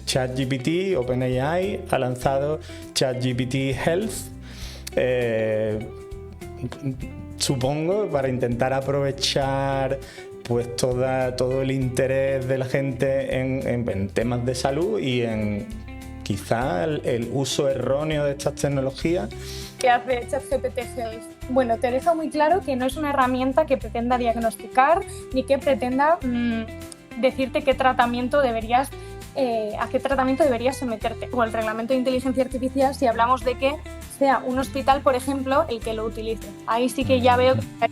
ChatGPT, OpenAI ha lanzado ChatGPT Health, supongo, para intentar aprovechar pues todo el interés de la gente en temas de salud y en quizá el uso erróneo de estas tecnologías. ¿Qué hace ChatGPT Health? Bueno, te deja muy claro que no es una herramienta que pretenda diagnosticar ni que pretenda decirte a qué tratamiento deberías someterte. O el reglamento de inteligencia artificial, si hablamos de que sea un hospital, por ejemplo, el que lo utilice. Ahí sí que ya veo que hay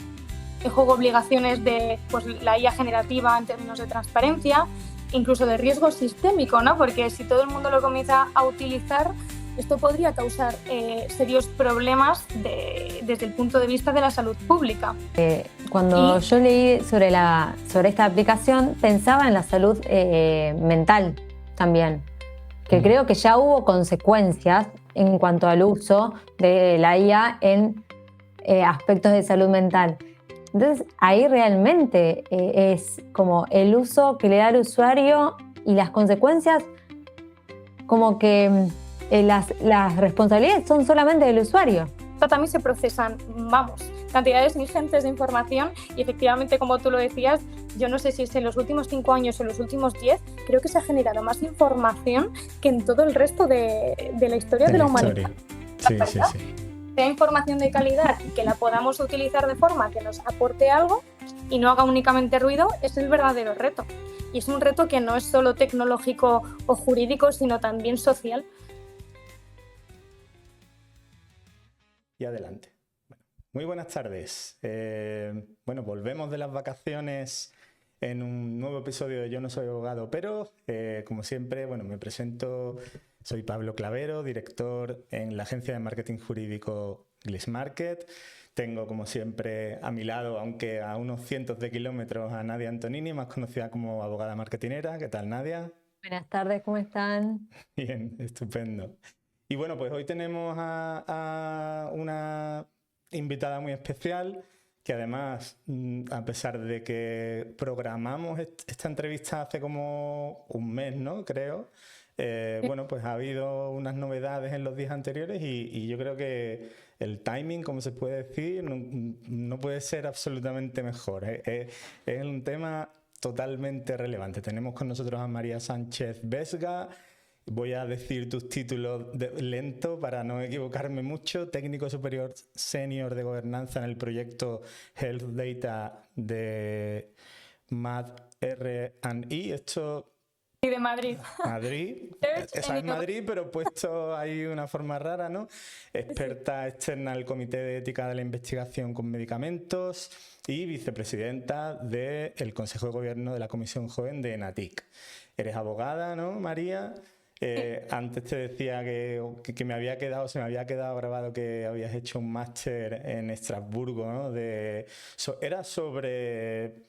en juego obligaciones de pues, la IA generativa en términos de transparencia, incluso de riesgo sistémico, ¿no? Porque si todo el mundo lo comienza a utilizar, esto podría causar serios problemas desde el punto de vista de la salud pública. Cuando yo leí sobre esta aplicación, pensaba en la salud mental también, que creo que ya hubo consecuencias en cuanto al uso de la IA en aspectos de salud mental. Entonces, ahí realmente es como el uso que le da al usuario y las consecuencias, como que las responsabilidades son solamente del usuario. También se procesan, cantidades ingentes de información y efectivamente, como tú lo decías, yo no sé si es en los últimos 5 años o en los últimos 10, creo que se ha generado más información que en todo el resto de la historia de la humanidad. Sí. Sea información de calidad y que la podamos utilizar de forma que nos aporte algo y no haga únicamente ruido, es el verdadero reto. Y es un reto que no es solo tecnológico o jurídico, sino también social. Y adelante. Muy buenas tardes. Volvemos de las vacaciones en un nuevo episodio de Yo no soy abogado, pero como siempre, me presento. Soy Pablo Clavero, director en la agencia de marketing jurídico Gliss Market. Tengo, como siempre, a mi lado, aunque a unos cientos de kilómetros, a Nadia Antonini, más conocida como abogada marketinera. ¿Qué tal, Nadia? Buenas tardes, ¿cómo están? Bien, estupendo. Y bueno, pues hoy tenemos a una invitada muy especial que además, a pesar de que programamos esta entrevista hace como un mes, ¿no? Creo. Pues ha habido unas novedades en los días anteriores y yo creo que el timing, como se puede decir, no puede ser absolutamente mejor. Es un tema totalmente relevante. Tenemos con nosotros a María Sánchez Vesga. Voy a decir tus títulos lento para no equivocarme mucho. Técnico superior senior de gobernanza en el proyecto Health Data de MAD-R&I. Esto... Y de Madrid. Madrid. Esa es Madrid, pero puesto ahí una forma rara, ¿no? Experta externa del Comité de Ética de la Investigación con Medicamentos y vicepresidenta del Consejo de Gobierno de la Comisión Joven de ENATIC. Eres abogada, ¿no, María? Antes te decía que se me había quedado grabado que habías hecho un máster en Estrasburgo, ¿no? Era sobre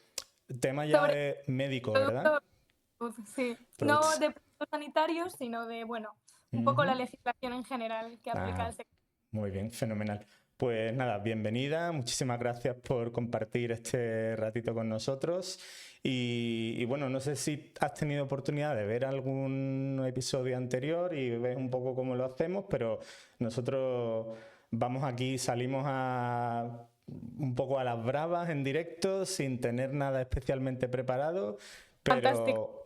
tema ya de médico, ¿verdad? Sí, no de productos sanitarios, sino de, un poco la legislación en general que aplica al sector. Muy bien, fenomenal. Pues nada, bienvenida, muchísimas gracias por compartir este ratito con nosotros y no sé si has tenido oportunidad de ver algún episodio anterior y ves un poco cómo lo hacemos, pero nosotros salimos un poco a las bravas en directo sin tener nada especialmente preparado, pero fantástico.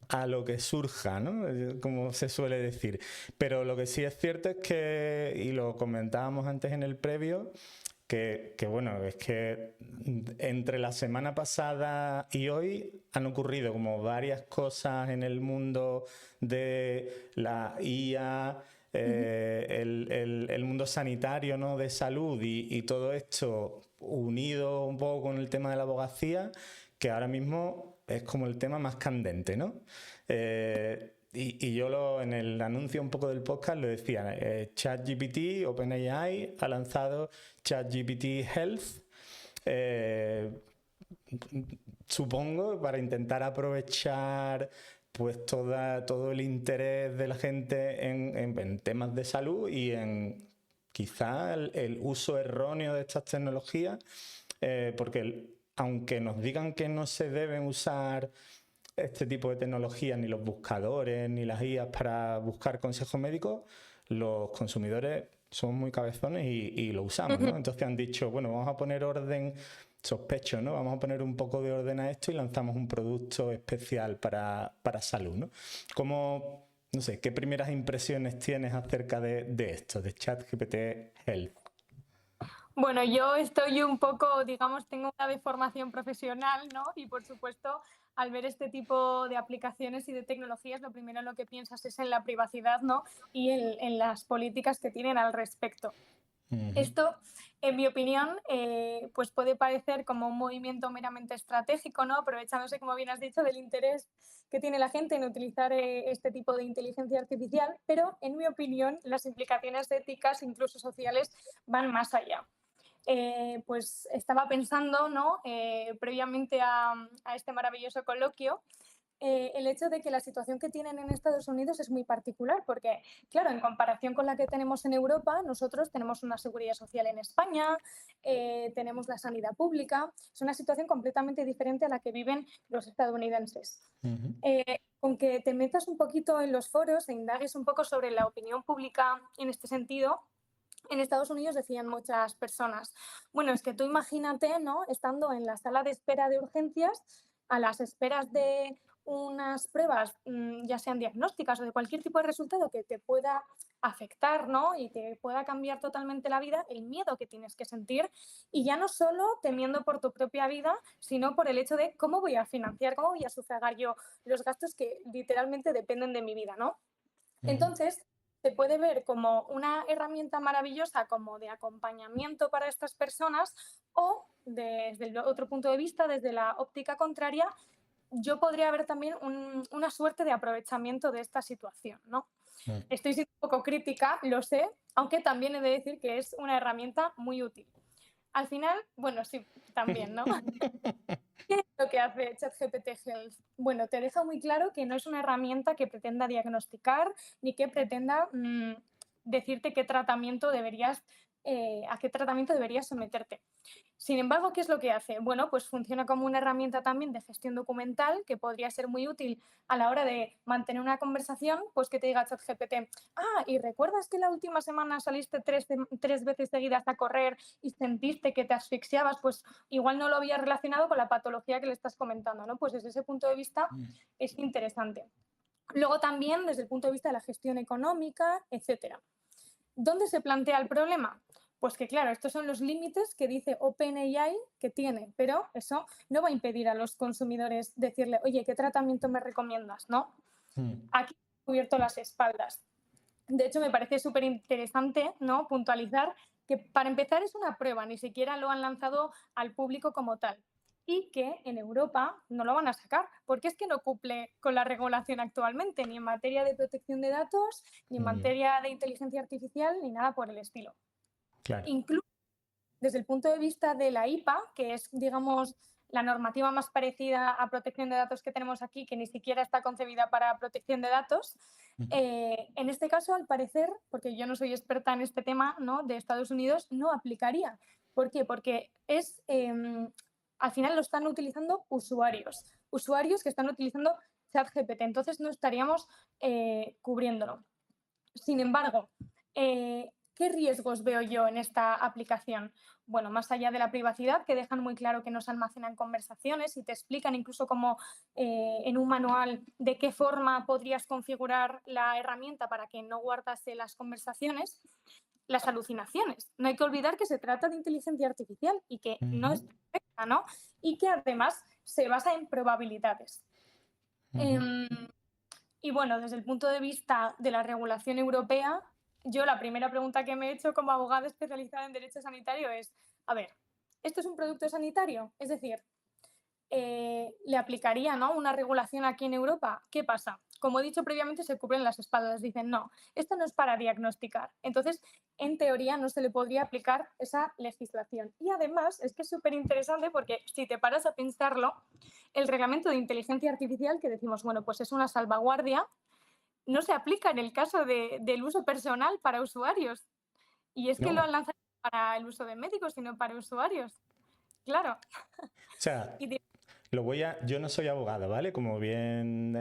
A lo que surja, ¿no? Como se suele decir. Pero lo que sí es cierto es que, y lo comentábamos antes en el previo, es que entre la semana pasada y hoy han ocurrido como varias cosas en el mundo de la IA, el mundo sanitario, ¿no? De salud y todo esto unido un poco con el tema de la abogacía, que ahora mismo es como el tema más candente, ¿no? Y yo en el anuncio un poco del podcast lo decía, ChatGPT, OpenAI ha lanzado ChatGPT Health, supongo, para intentar aprovechar pues todo el interés de la gente en temas de salud y en quizá el uso erróneo de estas tecnologías, porque aunque nos digan que no se deben usar este tipo de tecnologías, ni los buscadores, ni las guías para buscar consejos médicos, los consumidores somos muy cabezones y lo usamos, ¿no? Entonces han dicho, bueno, vamos a poner orden, sospecho, ¿no? Vamos a poner un poco de orden a esto y lanzamos un producto especial para salud, ¿no? ¿Cómo, no sé, qué primeras impresiones tienes acerca de esto, de ChatGPT Health? Bueno, yo estoy un poco, digamos, tengo una deformación profesional, ¿no? Y por supuesto, al ver este tipo de aplicaciones y de tecnologías, lo primero en lo que piensas es en la privacidad, ¿no? Y en las políticas que tienen al respecto. Esto, en mi opinión, pues puede parecer como un movimiento meramente estratégico, ¿no? Aprovechándose, como bien has dicho, del interés que tiene la gente en utilizar este tipo de inteligencia artificial, pero en mi opinión, las implicaciones éticas, incluso sociales, van más allá. Pues estaba pensando, ¿no? Previamente a este maravilloso coloquio, el hecho de que la situación que tienen en Estados Unidos es muy particular, porque, claro, en comparación con la que tenemos en Europa, nosotros tenemos una seguridad social en España, tenemos la sanidad pública, es una situación completamente diferente a la que viven los estadounidenses. Con que te metas un poquito en los foros e indagues un poco sobre la opinión pública en este sentido, en Estados Unidos decían muchas personas, bueno, es que tú imagínate, ¿no? Estando en la sala de espera de urgencias, a las esperas de unas pruebas, ya sean diagnósticas o de cualquier tipo de resultado que te pueda afectar, ¿no? Y te pueda cambiar totalmente la vida, el miedo que tienes que sentir, y ya no solo temiendo por tu propia vida, sino por el hecho de cómo voy a financiar, cómo voy a sufragar yo los gastos que literalmente dependen de mi vida, ¿no? Entonces, se puede ver como una herramienta maravillosa como de acompañamiento para estas personas, o desde el otro punto de vista, desde la óptica contraria, yo podría ver también una suerte de aprovechamiento de esta situación, ¿no? Estoy siendo un poco crítica, lo sé, aunque también he de decir que es una herramienta muy útil. Al final, bueno, sí, también, ¿no? ¿Qué es lo que hace ChatGPT Health? Bueno, te deja muy claro que no es una herramienta que pretenda diagnosticar ni que pretenda decirte qué tratamiento a qué tratamiento deberías someterte. Sin embargo, ¿qué es lo que hace? Bueno, pues funciona como una herramienta también de gestión documental que podría ser muy útil a la hora de mantener una conversación, pues que te diga ChatGPT, ¿y recuerdas que la última semana saliste tres veces seguidas a correr y sentiste que te asfixiabas? Pues igual no lo había relacionado con la patología que le estás comentando, ¿no? Pues desde ese punto de vista es interesante. Luego también desde el punto de vista de la gestión económica, etcétera. ¿Dónde se plantea el problema? Pues que claro, estos son los límites que dice OpenAI que tiene, pero eso no va a impedir a los consumidores decirle, oye, ¿qué tratamiento me recomiendas? ¿No? Aquí he cubierto las espaldas. De hecho, me parece súper interesante, ¿no?, puntualizar que para empezar es una prueba, ni siquiera lo han lanzado al público como tal. Y que en Europa no lo van a sacar, porque es que no cumple con la regulación actualmente, ni en materia de protección de datos, ni en materia de inteligencia artificial, ni nada por el estilo. Claro. Incluso desde el punto de vista de la IPA, que es, digamos, la normativa más parecida a protección de datos que tenemos aquí, que ni siquiera está concebida para protección de datos, en este caso, al parecer, porque yo no soy experta en este tema, ¿no?, de Estados Unidos, no aplicaría. ¿Por qué? Porque es, al final lo están utilizando usuarios que están utilizando ChatGPT, entonces no estaríamos cubriéndolo. Sin embargo, ¿qué riesgos veo yo en esta aplicación? Bueno, más allá de la privacidad, que dejan muy claro que no se almacenan conversaciones y te explican incluso como en un manual de qué forma podrías configurar la herramienta para que no guardase las conversaciones, las alucinaciones. No hay que olvidar que se trata de inteligencia artificial y que no es perfecta, ¿no? Y que además se basa en probabilidades. Y bueno, desde el punto de vista de la regulación europea, yo la primera pregunta que me he hecho como abogada especializada en derecho sanitario es, a ver, ¿esto es un producto sanitario? Es decir, ¿le aplicaría, ¿no?, una regulación aquí en Europa? ¿Qué pasa? Como he dicho previamente, se cubren las espaldas. Dicen, no, esto no es para diagnosticar. Entonces, en teoría, no se le podría aplicar esa legislación. Y además, es que es súper interesante porque si te paras a pensarlo, el reglamento de inteligencia artificial, que decimos, bueno, pues es una salvaguardia, no se aplica en el caso del uso personal para usuarios. Y es que lo han lanzado para el uso de médicos, sino para usuarios. Claro. O sea, Yo no soy abogado, ¿vale? Como bien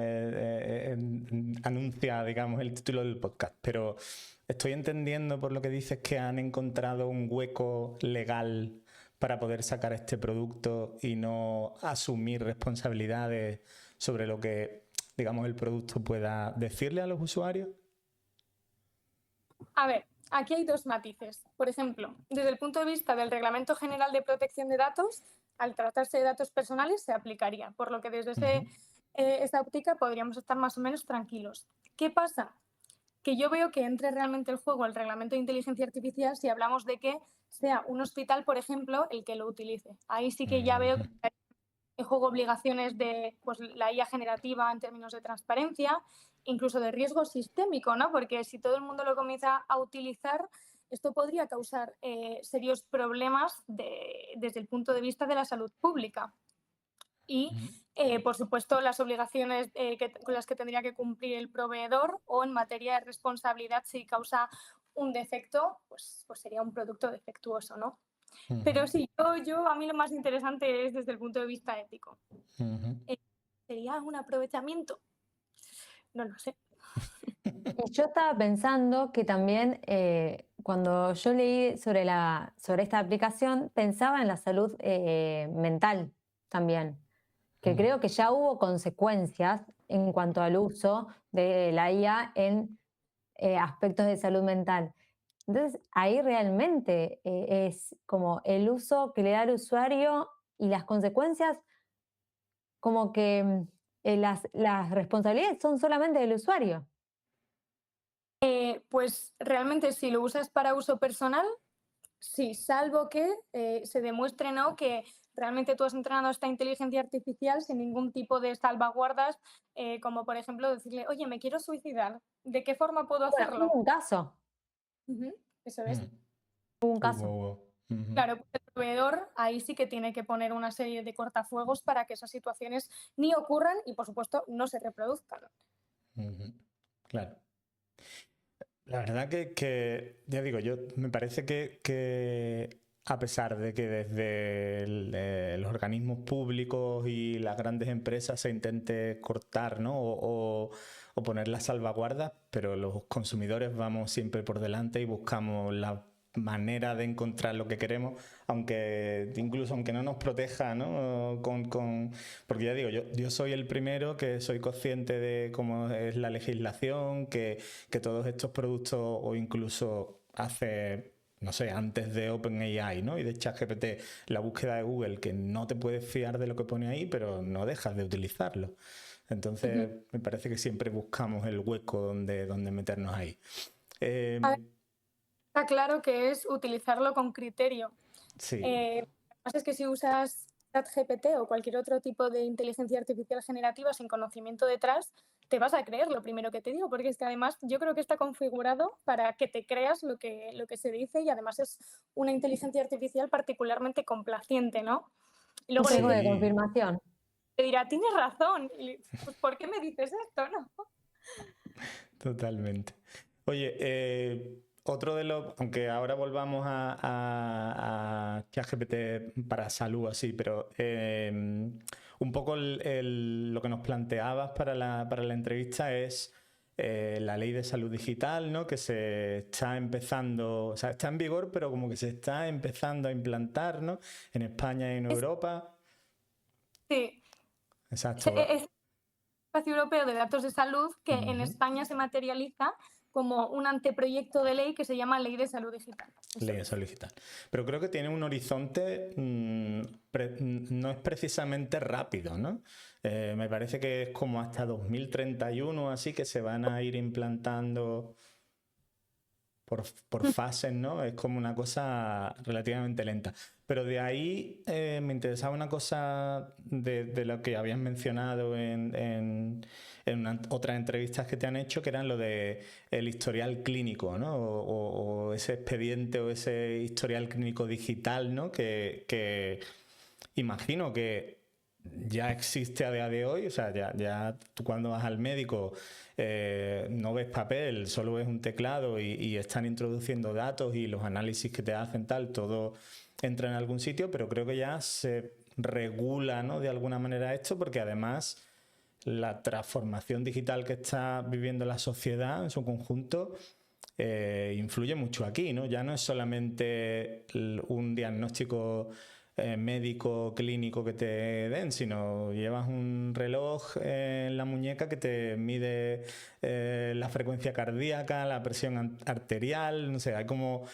anuncia, digamos, el título del podcast, pero estoy entendiendo por lo que dices que han encontrado un hueco legal para poder sacar este producto y no asumir responsabilidades sobre lo que, digamos, el producto pueda decirle a los usuarios. A ver, aquí hay dos matices. Por ejemplo, desde el punto de vista del Reglamento General de Protección de Datos, al tratarse de datos personales se aplicaría, por lo que desde esta óptica podríamos estar más o menos tranquilos. ¿Qué pasa? Que yo veo que entre realmente el juego el Reglamento de Inteligencia Artificial si hablamos de que sea un hospital, por ejemplo, el que lo utilice. Ahí sí que ya veo que en juego obligaciones de pues, la IA generativa en términos de transparencia, incluso de riesgo sistémico, ¿no? Porque si todo el mundo lo comienza a utilizar, esto podría causar serios problemas desde el punto de vista de la salud pública. Y, por supuesto, las obligaciones con las que tendría que cumplir el proveedor o en materia de responsabilidad si causa un defecto, pues sería un producto defectuoso, ¿no? Pero sí, a mí lo más interesante es desde el punto de vista ético. ¿Sería un aprovechamiento? No lo sé. Yo estaba pensando que también cuando yo leí sobre esta aplicación, pensaba en la salud mental también, que creo que ya hubo consecuencias en cuanto al uso de la IA en aspectos de salud mental. Entonces, ahí realmente es como el uso que le da al usuario y las consecuencias, como que las responsabilidades son solamente del usuario. Pues realmente si lo usas para uso personal, sí, salvo que se demuestre, ¿no?, que realmente tú has entrenado esta inteligencia artificial sin ningún tipo de salvaguardas, como por ejemplo decirle, oye, me quiero suicidar, ¿de qué forma puedo Bueno, hacerlo? hubo un caso. Eso es. Hubo un caso. Claro, pues el proveedor ahí sí que tiene que poner una serie de cortafuegos para que esas situaciones ni ocurran y, por supuesto, no se reproduzcan. Claro. La verdad que ya digo, me parece que a pesar de que desde los organismos públicos y las grandes empresas se intente cortar, ¿no?, o poner las salvaguardas, pero los consumidores vamos siempre por delante y buscamos la manera de encontrar lo que queremos, incluso aunque no nos proteja, ¿no?, porque ya digo, yo soy el primero que soy consciente de cómo es la legislación, que todos estos productos, o incluso no sé, antes de OpenAI, ¿no?, y de ChatGPT, la búsqueda de Google, que no te puedes fiar de lo que pone ahí, pero no dejas de utilizarlo. Entonces, me parece que siempre buscamos el hueco donde meternos ahí. Está claro que es utilizarlo con criterio. Sí. Lo que pasa es que si usas ChatGPT o cualquier otro tipo de inteligencia artificial generativa sin conocimiento detrás, te vas a creer lo primero que te digo, porque es que además yo creo que está configurado para que te creas lo que se dice y además es una inteligencia artificial particularmente complaciente, ¿no? Y luego Sesgo de confirmación. te dirá, tienes razón, y, pues ¿por qué me dices esto, no? Totalmente. Oye, otro de los, aunque ahora volvamos a ChatGPT para salud, así, pero un poco lo que nos planteabas para la entrevista es la ley de salud digital, ¿no?, que se está empezando, o sea, está en vigor, pero como que se está empezando a implantar, ¿no?, en España y en Europa. Sí. Exacto. Es el Espacio Europeo de Datos de Salud que en España se materializa como un anteproyecto de ley que se llama Ley de Salud Digital. Ley de Salud Digital. Pero creo que tiene un horizonte, no es precisamente rápido, ¿no? Me parece que es como hasta 2031, así que se van a ir implantando por fases, ¿no? Es como una cosa relativamente lenta. Pero de ahí me interesaba una cosa de lo que habías mencionado en otras entrevistas que te han hecho, que eran lo de el historial clínico, ¿no? O ese expediente o ese historial clínico digital, ¿no?, que imagino que ya existe a día de hoy. O sea, ya tú cuando vas al médico no ves papel, solo ves un teclado y están introduciendo datos y los análisis que te hacen, todo entra en algún sitio, pero creo que ya se regula, ¿no?, de alguna manera esto, porque además la transformación digital que está viviendo la sociedad en su conjunto influye mucho aquí, ¿no? Ya no es solamente un diagnóstico médico, clínico que te den, sino llevas un reloj en la muñeca que te mide la frecuencia cardíaca, la presión arterial, no sé, hay como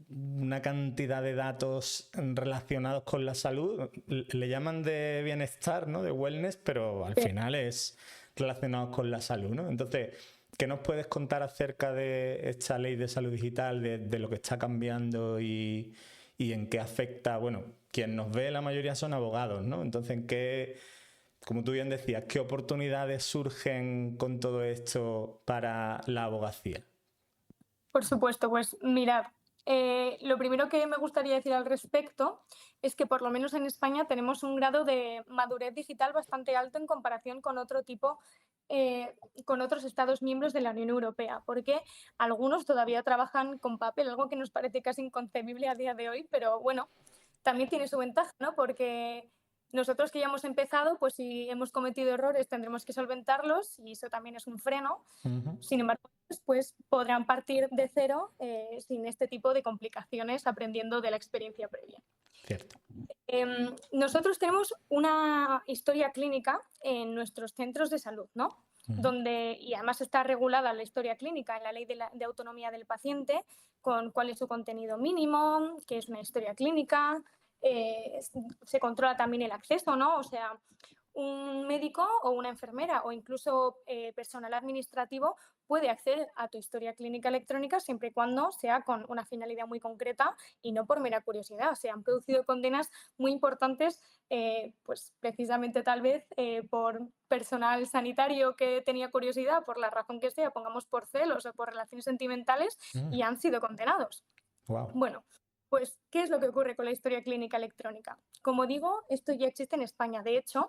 una cantidad de datos relacionados con la salud. Le llaman de bienestar, ¿no?, de wellness, pero al final es relacionado con la salud, ¿no? Entonces, ¿qué nos puedes contar acerca de esta ley de salud digital, de lo que está cambiando y en qué afecta? Bueno, quien nos ve la mayoría son abogados, ¿no? Entonces, ¿en qué, como tú bien decías, qué oportunidades surgen con todo esto para la abogacía? Por supuesto, pues mirad, lo primero que me gustaría decir al respecto es que por lo menos en España tenemos un grado de madurez digital bastante alto en comparación con con otros Estados miembros de la Unión Europea, porque algunos todavía trabajan con papel, algo que nos parece casi inconcebible a día de hoy, pero bueno, también tiene su ventaja, ¿no? Porque nosotros que ya hemos empezado, pues si hemos cometido errores tendremos que solventarlos y eso también es un freno. Sin embargo, pues podrán partir de cero sin este tipo de complicaciones, aprendiendo de la experiencia previa. Cierto. Nosotros tenemos una historia clínica en nuestros centros de salud, ¿no? Donde, y además está regulada la historia clínica en la Ley de Autonomía del Paciente, con cuál es su contenido mínimo, qué es una historia clínica, se controla también el acceso, ¿no? O sea, un médico o una enfermera o incluso personal administrativo puede acceder a tu historia clínica electrónica siempre y cuando sea con una finalidad muy concreta y no por mera curiosidad. Se han producido condenas muy importantes, pues precisamente tal vez por personal sanitario que tenía curiosidad, por la razón que sea, pongamos por celos o por relaciones sentimentales, y han sido condenados. Wow. Bueno, pues, ¿qué es lo que ocurre con la historia clínica electrónica? Como digo, esto ya existe en España. De hecho,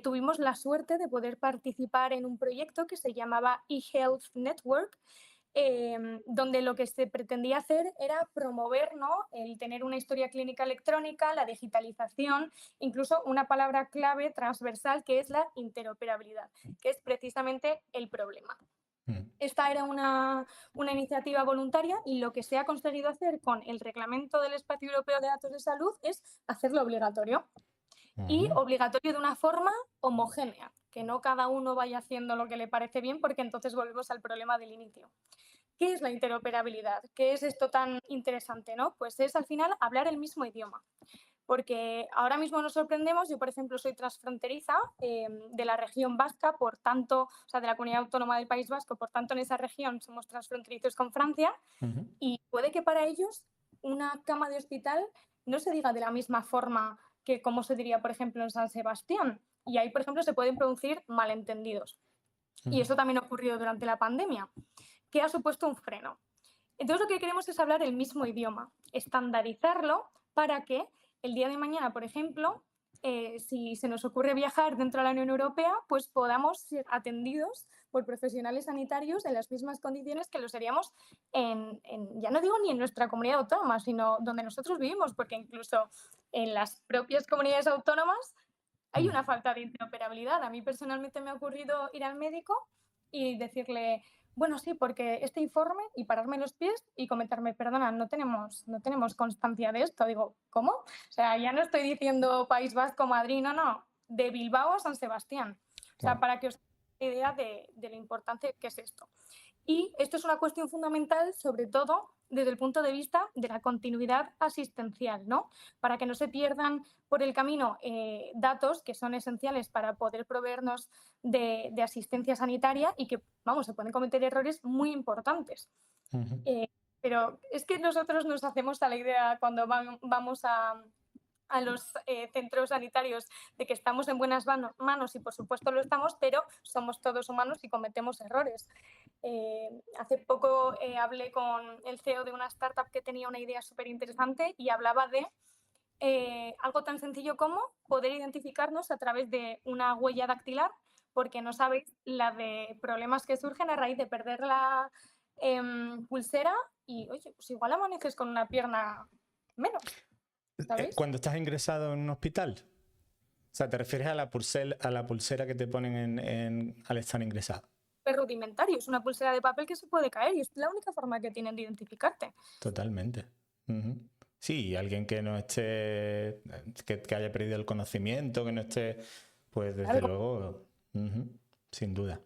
tuvimos la suerte de poder participar en un proyecto que se llamaba eHealth Network, donde lo que se pretendía hacer era promover, ¿no?, el tener una historia clínica electrónica, la digitalización, incluso una palabra clave transversal que es la interoperabilidad, que es precisamente el problema. Esta era una iniciativa voluntaria y lo que se ha conseguido hacer con el Reglamento del Espacio Europeo de Datos de Salud es hacerlo obligatorio. Y obligatorio de una forma homogénea, que no cada uno vaya haciendo lo que le parece bien, porque entonces volvemos al problema del inicio. ¿Qué es la interoperabilidad? ¿Qué es esto tan interesante, no? Pues es al final hablar el mismo idioma. Porque ahora mismo nos sorprendemos, yo por ejemplo soy transfronteriza de la región vasca, por tanto, o sea, de la comunidad autónoma del País Vasco, por tanto en esa región somos transfronterizos con Francia, y puede que para ellos una cama de hospital no se diga de la misma forma que como se diría, por ejemplo, en San Sebastián. Y ahí, por ejemplo, se pueden producir malentendidos. Y eso también ocurrió durante la pandemia, que ha supuesto un freno. Entonces, lo que queremos es hablar el mismo idioma, estandarizarlo para que el día de mañana, por ejemplo, si se nos ocurre viajar dentro de la Unión Europea, pues podamos ser atendidos por profesionales sanitarios en las mismas condiciones que lo seríamos ya no digo ni en nuestra comunidad autónoma, sino donde nosotros vivimos, porque incluso en las propias comunidades autónomas hay una falta de interoperabilidad. A mí personalmente me ha ocurrido ir al médico y decirle, bueno, sí, porque este informe, y pararme los pies y comentarme, perdona, no tenemos constancia de esto. Digo, ¿cómo? O sea, ya no estoy diciendo País Vasco, Madrid, no, de Bilbao a San Sebastián. O sea, para que os hagáis idea de lo importante que es esto. Y esto es una cuestión fundamental, sobre todo desde el punto de vista de la continuidad asistencial, ¿no? Para que no se pierdan por el camino datos que son esenciales para poder proveernos de asistencia sanitaria y que, vamos, se pueden cometer errores muy importantes. Pero es que nosotros nos hacemos a la idea cuando vamos a los centros sanitarios de que estamos en buenas manos y por supuesto lo estamos, pero somos todos humanos y cometemos errores. Hace poco hablé con el CEO de una startup que tenía una idea súper interesante y hablaba de algo tan sencillo como poder identificarnos a través de una huella dactilar, porque no sabéis la de problemas que surgen a raíz de perder la pulsera y, oye, pues igual amaneces con una pierna menos. ¿sabes? Cuando estás ingresado en un hospital. O sea, ¿te refieres a la pulsera que te ponen al estar ingresado? Es rudimentario, es una pulsera de papel que se puede caer y es la única forma que tienen de identificarte. Totalmente. Ujú. Sí, alguien que no esté, que haya perdido el conocimiento, que no esté, pues desde Algo. luego, sin duda.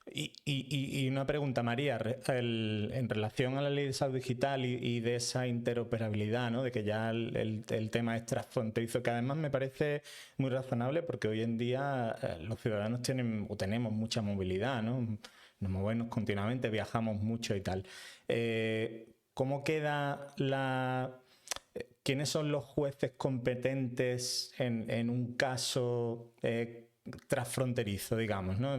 Y una pregunta, María, en relación a la ley de salud digital y de esa interoperabilidad, ¿no? De que ya el tema es transfronterizo, que además me parece muy razonable porque hoy en día los ciudadanos tienen o tenemos mucha movilidad, ¿no? Nos movemos continuamente, viajamos mucho y tal. ¿Cómo queda ¿Quiénes son los jueces competentes en un caso transfronterizo, digamos, ¿no?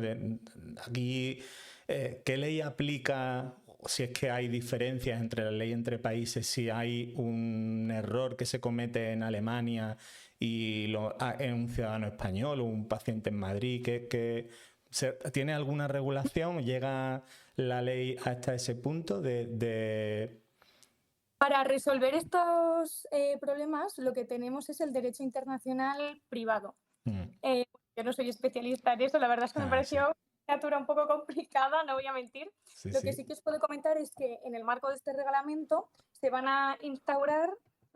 Aquí, ¿qué ley aplica? Si es que hay diferencias entre la ley entre países, si hay un error que se comete en Alemania y en un ciudadano español o un paciente en Madrid, ¿tiene alguna regulación? ¿Llega la ley hasta ese punto Para resolver estos problemas, lo que tenemos es el derecho internacional privado. Yo no soy especialista en eso, la verdad es que me pareció una asignatura un poco complicada, no voy a mentir. Sí, Lo que sí que os puedo comentar es que en el marco de este reglamento se van a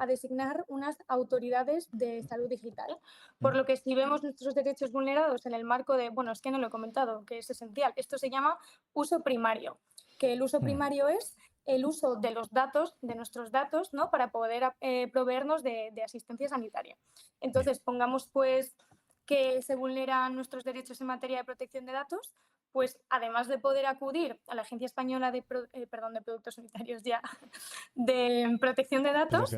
designar unas autoridades de salud digital. Por lo que si vemos nuestros derechos vulnerados en el marco de, bueno, es que no lo he comentado, que es esencial, esto se llama uso primario, que el uso primario es el uso de los datos, de nuestros datos, ¿no? Para poder proveernos de asistencia sanitaria. Entonces, pongamos pues que se vulneran nuestros derechos en materia de protección de datos, pues además de poder acudir a la Agencia Española de Productos Sanitarios ya, de protección de datos,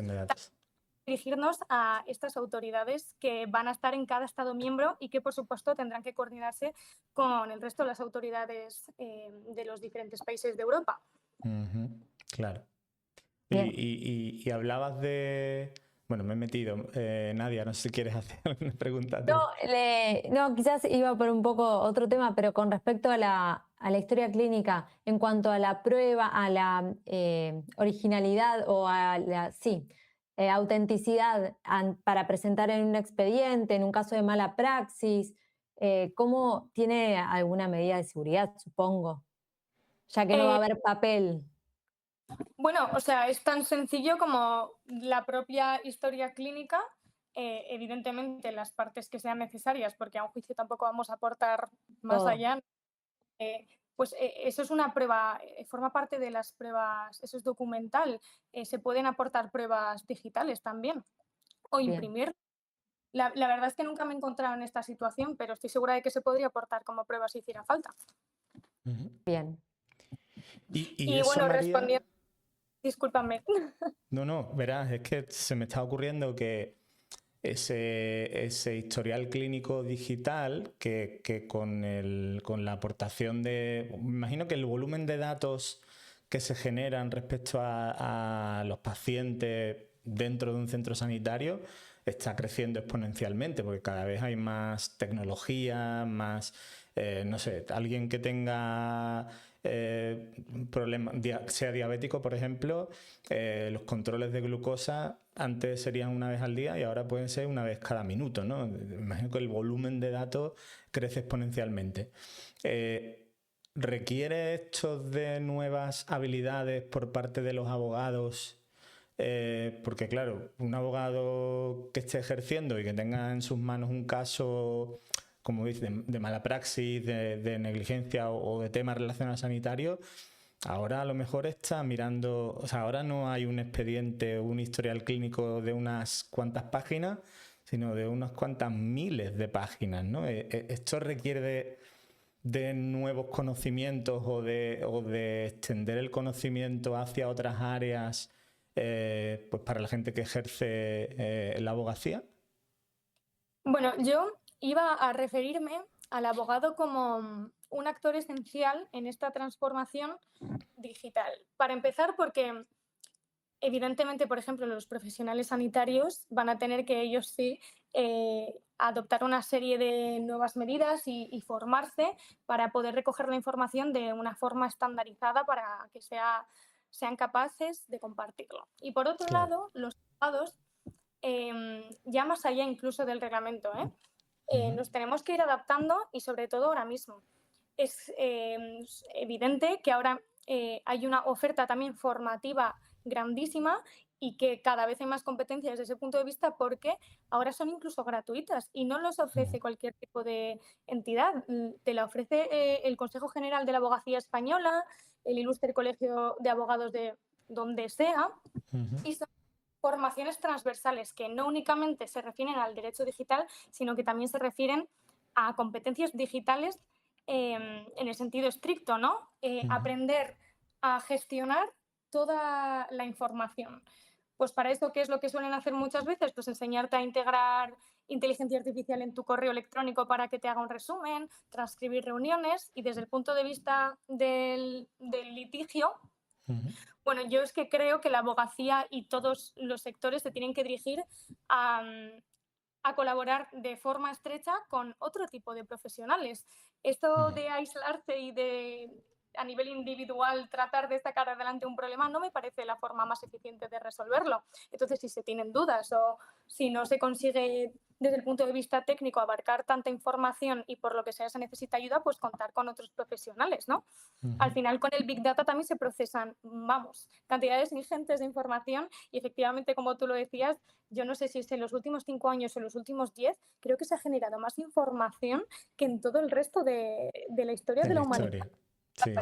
dirigirnos a estas autoridades que van a estar en cada Estado miembro y que, por supuesto, tendrán que coordinarse con el resto de las autoridades de los diferentes países de Europa. Claro. Y hablabas de... Bueno, me he metido. Nadia, no sé si quieres hacer alguna pregunta. No, quizás iba por un poco otro tema, pero con respecto a la historia clínica, en cuanto a la prueba, a la originalidad o a la autenticidad para presentar en un expediente, en un caso de mala praxis, ¿cómo tiene alguna medida de seguridad, supongo? Ya que no va a haber papel. Bueno, o sea, es tan sencillo como la propia historia clínica, evidentemente las partes que sean necesarias, porque a un juicio tampoco vamos a aportar más allá, pues eso es una prueba, forma parte de las pruebas, eso es documental, se pueden aportar pruebas digitales también o imprimir. La verdad es que nunca me he encontrado en esta situación, pero estoy segura de que se podría aportar como prueba si hiciera falta. Bien. Y eso, bueno, María... respondiendo... Discúlpame. No, verás, es que se me está ocurriendo que ese historial clínico digital que con la aportación de... Me imagino que el volumen de datos que se generan respecto a los pacientes dentro de un centro sanitario está creciendo exponencialmente porque cada vez hay más tecnología, más... no sé, alguien que tenga problemas, sea diabético, por ejemplo, los controles de glucosa antes serían una vez al día y ahora pueden ser una vez cada minuto, ¿no? Me imagino que el volumen de datos crece exponencialmente. ¿Requiere esto de nuevas habilidades por parte de los abogados? Porque claro, un abogado que esté ejerciendo y que tenga en sus manos un caso, como dicen, de mala praxis, de negligencia o de temas relacionados sanitarios, ahora a lo mejor está mirando, o sea, ahora no hay un expediente o un historial clínico de unas cuantas páginas, sino de unas cuantas miles de páginas, ¿no? Esto requiere de nuevos conocimientos o de extender el conocimiento hacia otras áreas, pues para la gente que ejerce la abogacía. Bueno, yo iba a referirme al abogado como un actor esencial en esta transformación digital. Para empezar, porque evidentemente, por ejemplo, los profesionales sanitarios van a tener que ellos sí adoptar una serie de nuevas medidas y formarse para poder recoger la información de una forma estandarizada para que sean capaces de compartirlo. Y por otro lado, los abogados ya más allá incluso del reglamento, nos tenemos que ir adaptando y sobre todo ahora mismo. Es evidente que ahora hay una oferta también formativa grandísima y que cada vez hay más competencias desde ese punto de vista porque ahora son incluso gratuitas y no los ofrece cualquier tipo de entidad. Te la ofrece el Consejo General de la Abogacía Española, el Ilustre Colegio de Abogados de donde sea, y son formaciones transversales que no únicamente se refieren al derecho digital, sino que también se refieren a competencias digitales en el sentido estricto, ¿no? Aprender a gestionar toda la información. Pues para esto, ¿qué es lo que suelen hacer muchas veces? Pues enseñarte a integrar inteligencia artificial en tu correo electrónico para que te haga un resumen, transcribir reuniones y desde el punto de vista del litigio, bueno, yo es que creo que la abogacía y todos los sectores se tienen que dirigir a colaborar de forma estrecha con otro tipo de profesionales. Esto de aislarse y de a nivel individual tratar de sacar adelante un problema no me parece la forma más eficiente de resolverlo. Entonces, si se tienen dudas o si no se consigue desde el punto de vista técnico abarcar tanta información y por lo que sea se necesita ayuda, pues contar con otros profesionales, ¿no? Al final con el Big Data también se procesan, cantidades ingentes de información y efectivamente, como tú lo decías, yo no sé si es en los últimos 5 años o en los últimos 10, creo que se ha generado más información que en todo el resto de la historia de la humanidad. Sí.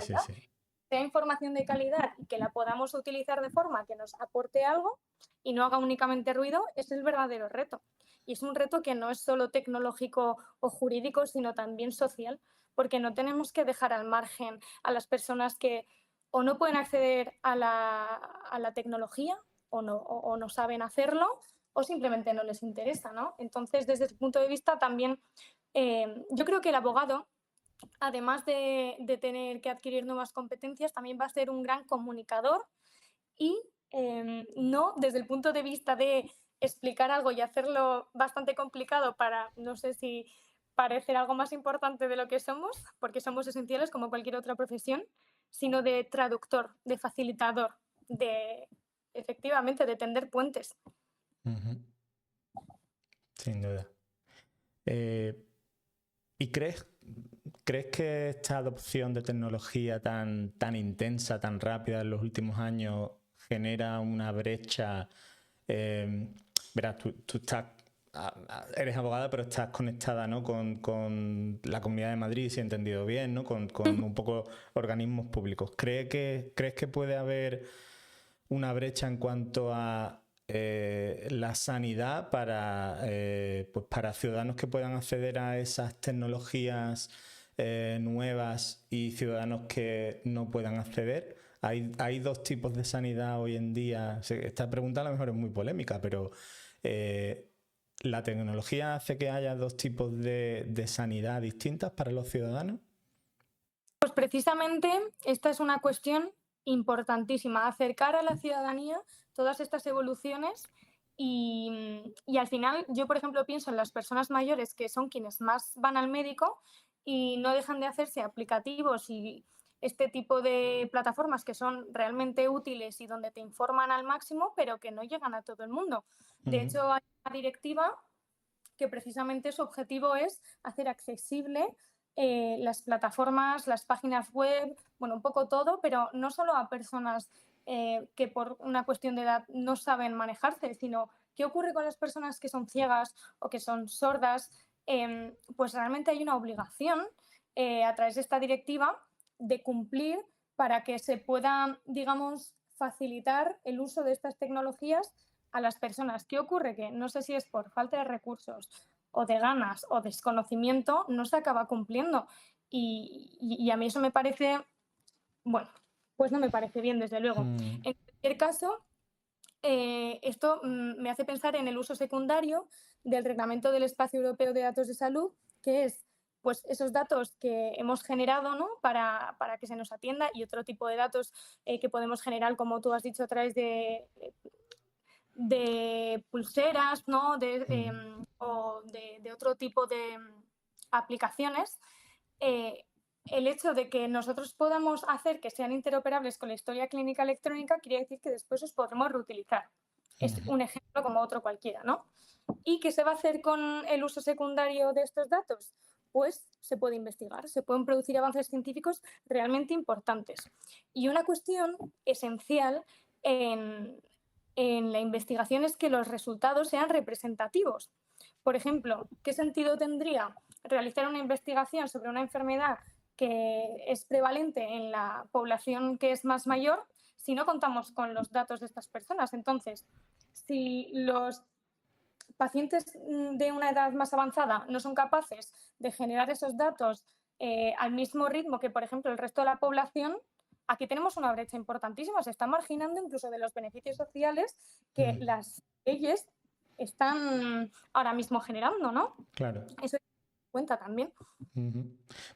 Sea información de calidad y que la podamos utilizar de forma que nos aporte algo y no haga únicamente ruido, es el verdadero reto. Y es un reto que no es solo tecnológico o jurídico, sino también social, porque no tenemos que dejar al margen a las personas que o no pueden acceder a la tecnología o no saben hacerlo o simplemente no les interesa, ¿no? Entonces, desde ese punto de vista también yo creo que el abogado, además de tener que adquirir nuevas competencias, también va a ser un gran comunicador y no desde el punto de vista de explicar algo y hacerlo bastante complicado para, no sé si parecer algo más importante de lo que somos, porque somos esenciales como cualquier otra profesión, sino de traductor, de facilitador, de efectivamente de tender puentes. Sin duda. ¿Y crees que esta adopción de tecnología tan intensa, tan rápida en los últimos años genera una brecha? Verás, tú estás, eres abogada, pero estás conectada, ¿no? con la Comunidad de Madrid, si he entendido bien, ¿no? Con un poco organismos públicos. ¿Crees que puede haber una brecha en cuanto a la sanidad pues para ciudadanos que puedan acceder a esas tecnologías nuevas y ciudadanos que no puedan acceder? Hay dos tipos de sanidad hoy en día. Esta pregunta a lo mejor es muy polémica, pero ¿la tecnología hace que haya dos tipos de sanidad distintas para los ciudadanos? Pues precisamente esta es una cuestión importantísima, acercar a la ciudadanía todas estas evoluciones y al final yo, por ejemplo, pienso en las personas mayores que son quienes más van al médico y no dejan de hacerse aplicativos y este tipo de plataformas que son realmente útiles y donde te informan al máximo, pero que no llegan a todo el mundo. De hecho, hay una directiva que precisamente su objetivo es hacer accesible las plataformas, las páginas web, bueno, un poco todo, pero no solo a personas que por una cuestión de edad no saben manejarse, sino qué ocurre con las personas que son ciegas o que son sordas. Pues realmente hay una obligación a través de esta directiva de cumplir para que se pueda, digamos, facilitar el uso de estas tecnologías a las personas. ¿Qué ocurre? Que no sé si es por falta de recursos o de ganas o desconocimiento, no se acaba cumpliendo. Y a mí eso me parece, bueno, pues no me parece bien, desde luego. En cualquier caso, esto me hace pensar en el uso secundario del Reglamento del Espacio Europeo de Datos de Salud, que es pues esos datos que hemos generado, ¿no? para que se nos atienda y otro tipo de datos que podemos generar, como tú has dicho, a través de pulseras, ¿no? O de otro tipo de aplicaciones. El hecho de que nosotros podamos hacer que sean interoperables con la historia clínica electrónica quiere decir que después los podremos reutilizar. Es un ejemplo como otro cualquiera, ¿no? ¿Y qué se va a hacer con el uso secundario de estos datos? Pues se puede investigar, se pueden producir avances científicos realmente importantes. Y una cuestión esencial en la investigación es que los resultados sean representativos. Por ejemplo, ¿qué sentido tendría realizar una investigación sobre una enfermedad que es prevalente en la población que es más mayor si no contamos con los datos de estas personas? Entonces, si los pacientes de una edad más avanzada no son capaces de generar esos datos al mismo ritmo que, por ejemplo, el resto de la población, aquí tenemos una brecha importantísima. Se está marginando incluso de los beneficios sociales que las leyes están ahora mismo generando, ¿no? Claro. Eso cuenta también.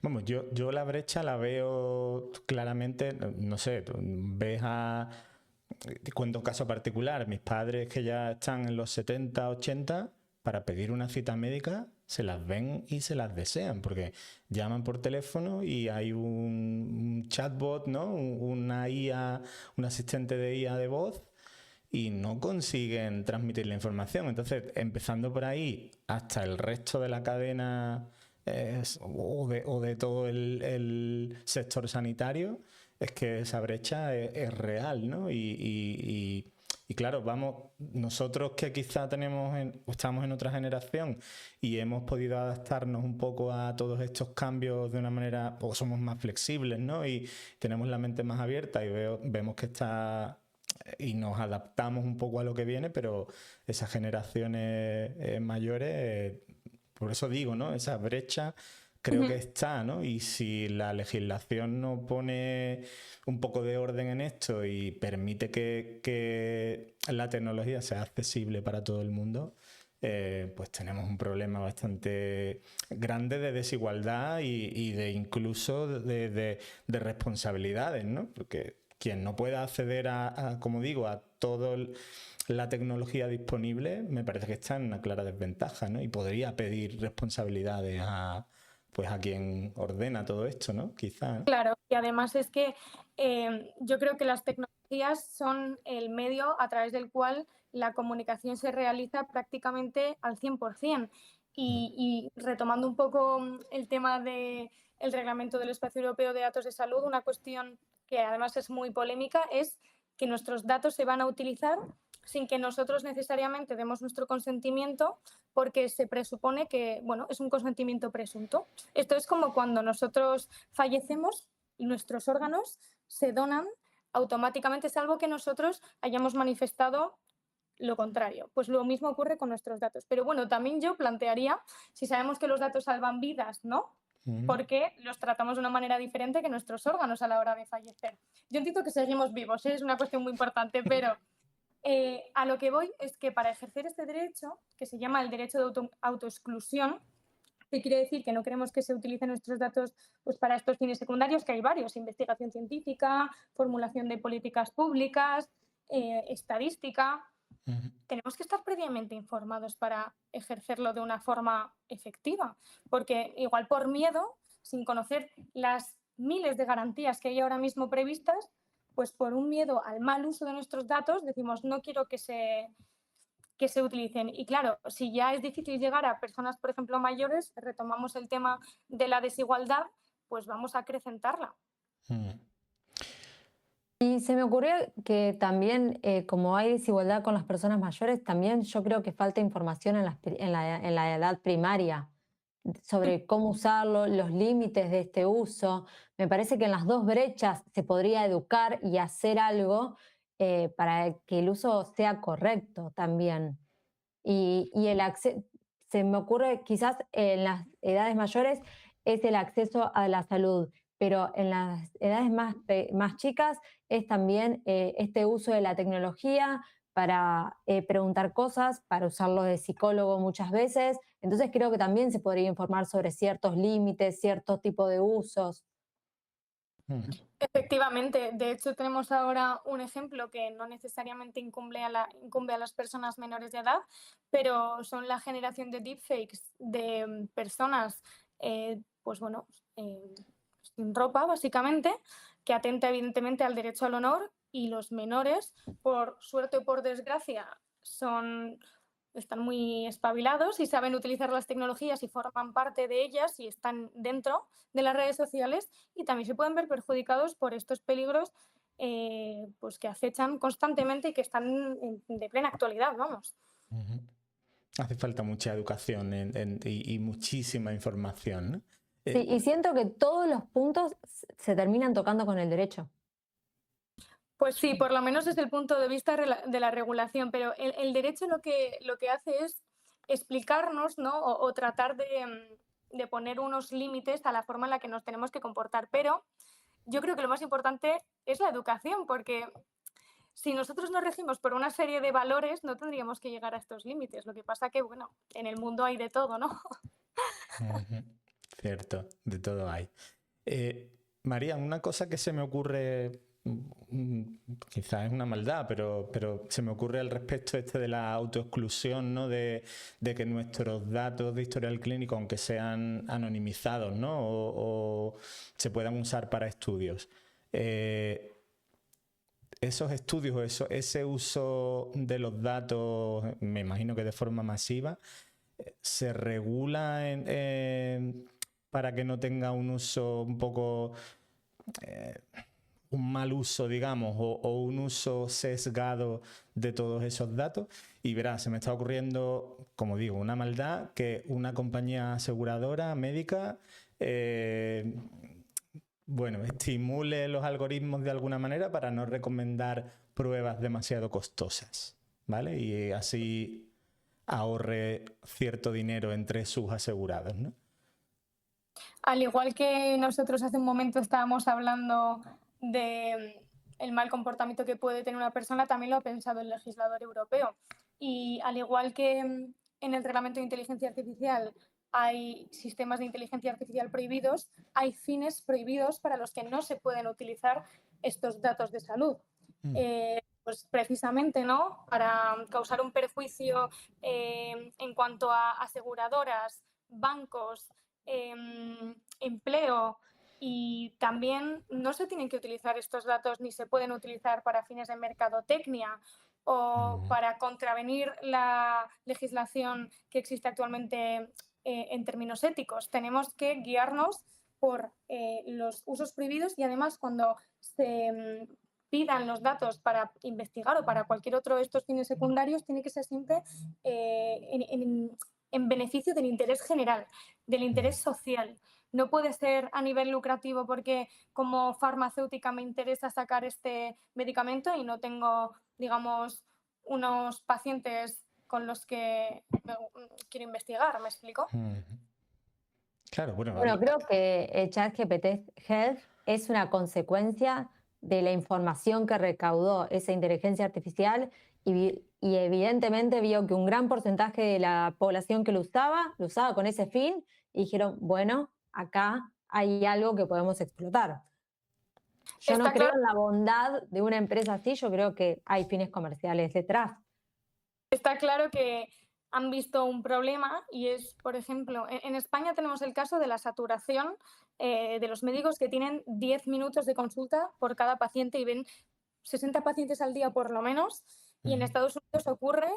Vamos, yo la brecha la veo claramente, no sé, ves a... Te cuento un caso particular, mis padres que ya están en los 70, 80, para pedir una cita médica se las ven y se las desean, porque llaman por teléfono y hay un chatbot, ¿no? Una IA, un asistente de IA de voz, y no consiguen transmitir la información. Entonces, empezando por ahí hasta el resto de la cadena o de todo el sector sanitario, es que esa brecha es real, ¿no? Y claro, vamos, nosotros que quizá estamos en otra generación y hemos podido adaptarnos un poco a todos estos cambios de una manera, o somos más flexibles, ¿no? Y tenemos la mente más abierta y vemos que está... y nos adaptamos un poco a lo que viene, pero esas generaciones mayores, por eso digo, ¿no? Esa brecha creo que está, ¿no? Y si la legislación no pone un poco de orden en esto y permite que la tecnología sea accesible para todo el mundo, pues tenemos un problema bastante grande de desigualdad y de incluso de responsabilidades, ¿no? Porque quien no pueda acceder como digo, a toda la tecnología disponible, me parece que está en una clara desventaja, ¿no? Y podría pedir responsabilidades a quien ordena todo esto, ¿no? Quizá, ¿no? Claro, y además es que yo creo que las tecnologías son el medio a través del cual la comunicación se realiza prácticamente al 100%. Y retomando un poco el tema del Reglamento del Espacio Europeo de Datos de Salud, una cuestión que además es muy polémica es que nuestros datos se van a utilizar sin que nosotros necesariamente demos nuestro consentimiento, porque se presupone que, bueno, es un consentimiento presunto. Esto es como cuando nosotros fallecemos y nuestros órganos se donan automáticamente, salvo que nosotros hayamos manifestado lo contrario. Pues lo mismo ocurre con nuestros datos. Pero bueno, también yo plantearía, si sabemos que los datos salvan vidas, ¿no? Porque los tratamos de una manera diferente que nuestros órganos a la hora de fallecer. Yo entiendo que seguimos vivos, es una cuestión muy importante, pero a lo que voy es que para ejercer este derecho, que se llama el derecho de autoexclusión, que quiere decir que no queremos que se utilicen nuestros datos pues, para estos fines secundarios, que hay varios: investigación científica, formulación de políticas públicas, estadística. Tenemos que estar previamente informados para ejercerlo de una forma efectiva, porque igual por miedo, sin conocer las miles de garantías que hay ahora mismo previstas, pues por un miedo al mal uso de nuestros datos decimos no quiero que se utilicen. Y claro, si ya es difícil llegar a personas, por ejemplo, mayores, retomamos el tema de la desigualdad, pues vamos a acrecentarla. Y se me ocurrió que también, como hay desigualdad con las personas mayores, también yo creo que falta información en la edad primaria sobre cómo usarlo, los límites de este uso. Me parece que en las dos brechas se podría educar y hacer algo para que el uso sea correcto también. Y el acceso, se me ocurre quizás en las edades mayores es el acceso a la salud, pero en las edades más chicas es también este uso de la tecnología para preguntar cosas, para usarlo de psicólogo muchas veces. Entonces creo que también se podría informar sobre ciertos límites, ciertos tipos de usos. Efectivamente, de hecho tenemos ahora un ejemplo que no necesariamente incumbe a las personas menores de edad, pero son la generación de deepfakes de personas, pues bueno, sin ropa básicamente, que atenta evidentemente al derecho al honor, y los menores, por suerte o por desgracia, están muy espabilados y saben utilizar las tecnologías y forman parte de ellas y están dentro de las redes sociales, y también se pueden ver perjudicados por estos peligros pues que acechan constantemente y que están de plena actualidad, vamos. Hace falta mucha educación y muchísima información, ¿no? Sí, y siento que todos los puntos se terminan tocando con el derecho. Pues sí, por lo menos desde el punto de vista de la regulación, pero el derecho lo que hace es explicarnos, ¿no? o tratar de poner unos límites a la forma en la que nos tenemos que comportar, pero yo creo que lo más importante es la educación, porque si nosotros nos regimos por una serie de valores, no tendríamos que llegar a estos límites. Lo que pasa que, bueno, en el mundo hay de todo, ¿no? Cierto, de todo hay. María, una cosa que se me ocurre, quizás es una maldad, pero se me ocurre al respecto de la autoexclusión, ¿no? De que nuestros datos de historial clínico, aunque sean anonimizados, ¿no? o se puedan usar para estudios. Esos estudios, ese uso de los datos, me imagino que de forma masiva, ¿se regula para que no tenga un uso un poco, un mal uso, digamos, o un uso sesgado de todos esos datos? Y verás, se me está ocurriendo, como digo, una maldad, que una compañía aseguradora médica estimule los algoritmos de alguna manera para no recomendar pruebas demasiado costosas, ¿vale? Y así ahorre cierto dinero entre sus asegurados, ¿no? Al igual que nosotros hace un momento estábamos hablando de el mal comportamiento que puede tener una persona, también lo ha pensado el legislador europeo. Y al igual que en el reglamento de inteligencia artificial hay sistemas de inteligencia artificial prohibidos, hay fines prohibidos para los que no se pueden utilizar estos datos de salud. Pues precisamente, ¿no? Para causar un perjuicio en cuanto a aseguradoras, bancos, empleo, y también no se tienen que utilizar estos datos ni se pueden utilizar para fines de mercadotecnia o para contravenir la legislación que existe actualmente en términos éticos. Tenemos que guiarnos por los usos prohibidos, y además cuando se pidan los datos para investigar o para cualquier otro de estos fines secundarios, tiene que ser siempre en beneficio del interés general, del interés social. No puede ser a nivel lucrativo porque como farmacéutica me interesa sacar este medicamento y no tengo, digamos, unos pacientes con los que quiero investigar, ¿me explico? Claro, bueno, creo que ChatGPT Health es una consecuencia de la información que recaudó esa inteligencia artificial y evidentemente vio que un gran porcentaje de la población que lo usaba con ese fin, y dijeron, bueno, acá hay algo que podemos explotar. Yo no creo en la bondad de una empresa así, yo creo que hay fines comerciales detrás. Está claro que han visto un problema, y es, por ejemplo, en España tenemos el caso de la saturación de los médicos que tienen 10 minutos de consulta por cada paciente y ven 60 pacientes al día por lo menos, y en Estados Unidos ocurre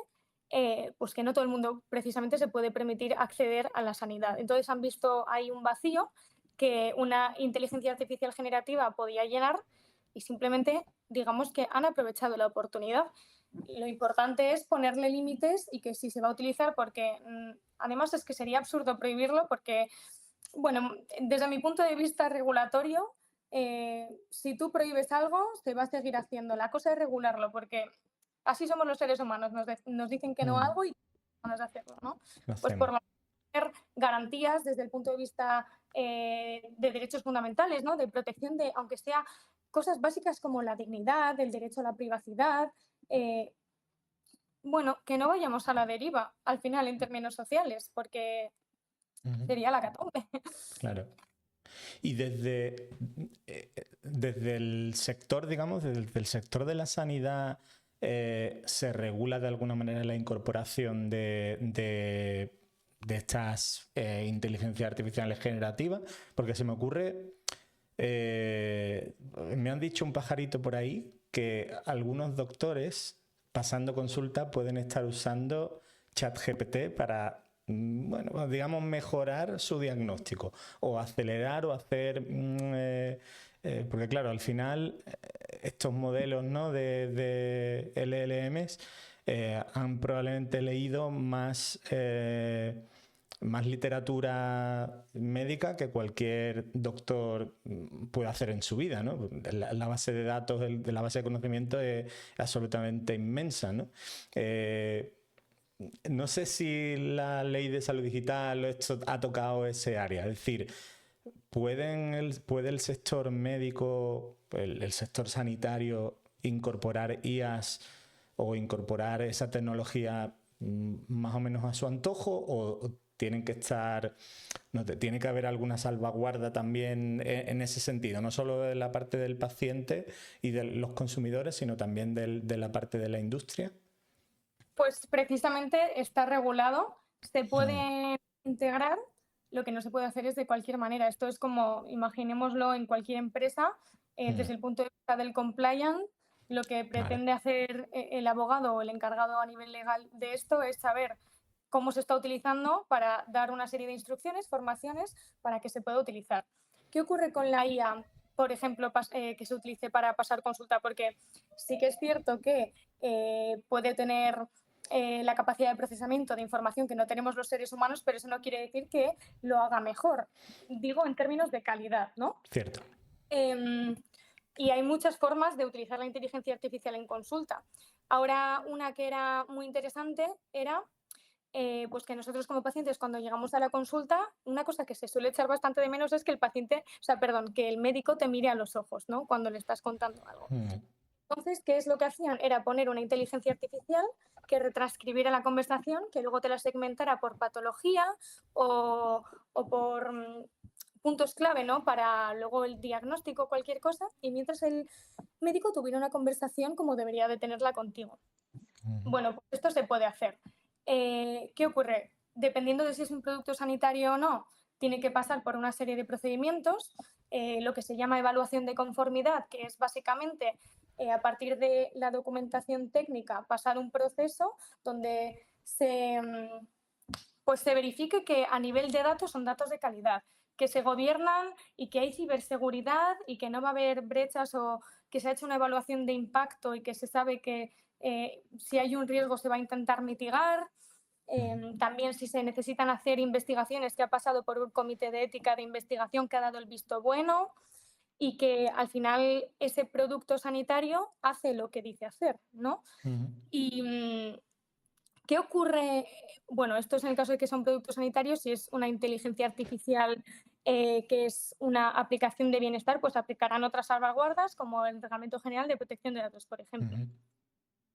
pues que no todo el mundo precisamente se puede permitir acceder a la sanidad. Entonces han visto ahí un vacío que una inteligencia artificial generativa podía llenar, y simplemente digamos que han aprovechado la oportunidad. Lo importante es ponerle límites y que si se va a utilizar, porque además es que sería absurdo prohibirlo, porque, bueno, desde mi punto de vista regulatorio, si tú prohíbes algo, se va a seguir haciendo. La cosa es regularlo, porque así somos los seres humanos, nos dicen que no a algo y vamos a hacerlo, ¿no? Pues por lo menos tener garantías desde el punto de vista de derechos fundamentales, ¿no? De protección de, aunque sea cosas básicas como la dignidad, el derecho a la privacidad. Bueno, que no vayamos a la deriva al final en términos sociales, porque sería la catombe. Claro. Y desde el sector, digamos, desde el sector de la sanidad, ¿se regula de alguna manera la incorporación de estas inteligencias artificiales generativas? Porque se me ocurre, me han dicho un pajarito por ahí que algunos doctores pasando consulta pueden estar usando ChatGPT para, bueno, digamos, mejorar su diagnóstico o acelerar o hacer... porque claro, al final estos modelos, ¿no?, de LLMs han probablemente leído más literatura médica que cualquier doctor puede hacer en su vida, ¿no? La base de datos, de la base de conocimiento es absolutamente inmensa, ¿no? No sé si la ley de salud digital o esto ha tocado ese área. Es decir, ¿puede el sector médico, el sector sanitario, incorporar IAs o incorporar esa tecnología más o menos a su antojo, o tienen que estar, no, tiene que haber alguna salvaguarda también en ese sentido, no solo de la parte del paciente y de los consumidores, sino también de la parte de la industria? Pues precisamente está regulado, se puede integrar, lo que no se puede hacer es de cualquier manera. Esto es como, imaginémoslo en cualquier empresa, desde el punto de vista del compliance, lo que pretende hacer el abogado o el encargado a nivel legal de esto es saber cómo se está utilizando para dar una serie de instrucciones, formaciones, para que se pueda utilizar. ¿Qué ocurre con la IA, por ejemplo, que se utilice para pasar consulta? Porque sí que es cierto que puede tener la capacidad de procesamiento de información que no tenemos los seres humanos, pero eso no quiere decir que lo haga mejor. Digo en términos de calidad, ¿no? Cierto. Y hay muchas formas de utilizar la inteligencia artificial en consulta. Ahora, una que era muy interesante era pues que nosotros como pacientes, cuando llegamos a la consulta, una cosa que se suele echar bastante de menos es que que el médico te mire a los ojos, ¿no?, cuando le estás contando algo. Entonces, ¿qué es lo que hacían? Era poner una inteligencia artificial que retranscribiera la conversación, que luego te la segmentara por patología o por puntos clave, ¿no?, para luego el diagnóstico, cualquier cosa, y mientras el médico tuviera una conversación como debería de tenerla contigo. Bueno, pues esto se puede hacer. ¿Qué ocurre? Dependiendo de si es un producto sanitario o no, tiene que pasar por una serie de procedimientos, lo que se llama evaluación de conformidad, que es básicamente a partir de la documentación técnica pasar un proceso donde se verifique que a nivel de datos son datos de calidad, que se gobiernan y que hay ciberseguridad y que no va a haber brechas, o que se ha hecho una evaluación de impacto y que se sabe que si hay un riesgo se va a intentar mitigar. También si se necesitan hacer investigaciones, que ha pasado por un comité de ética de investigación que ha dado el visto bueno, y que al final ese producto sanitario hace lo que dice hacer, ¿no? Y ¿qué ocurre? Bueno, esto es en el caso de que son productos sanitarios. Si es una inteligencia artificial que es una aplicación de bienestar, pues aplicarán otras salvaguardas, como el Reglamento General de Protección de Datos, por ejemplo.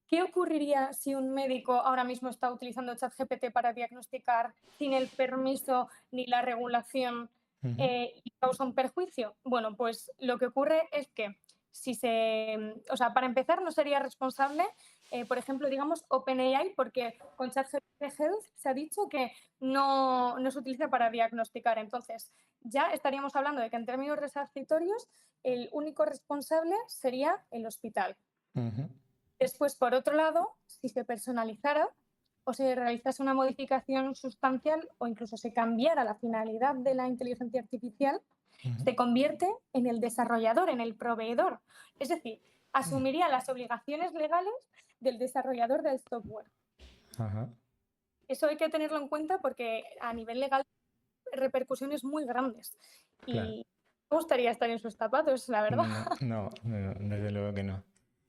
¿Qué ocurriría si un médico ahora mismo está utilizando ChatGPT para diagnosticar sin el permiso ni la regulación y causa un perjuicio? Bueno, pues lo que ocurre es que para empezar, no sería responsable, por ejemplo, digamos, OpenAI, porque con ChatGPT Health se ha dicho que no se utiliza para diagnosticar. Entonces, ya estaríamos hablando de que en términos resarcitorios el único responsable sería el hospital. Después, por otro lado, si se personalizara o se realizase una modificación sustancial o incluso se cambiara la finalidad de la inteligencia artificial, se convierte en el desarrollador, en el proveedor. Es decir, asumiría las obligaciones legales del desarrollador del software. Eso hay que tenerlo en cuenta porque a nivel legal repercusiones muy grandes. Claro. Y me gustaría estar en sus zapatos, la verdad. No, desde luego que no.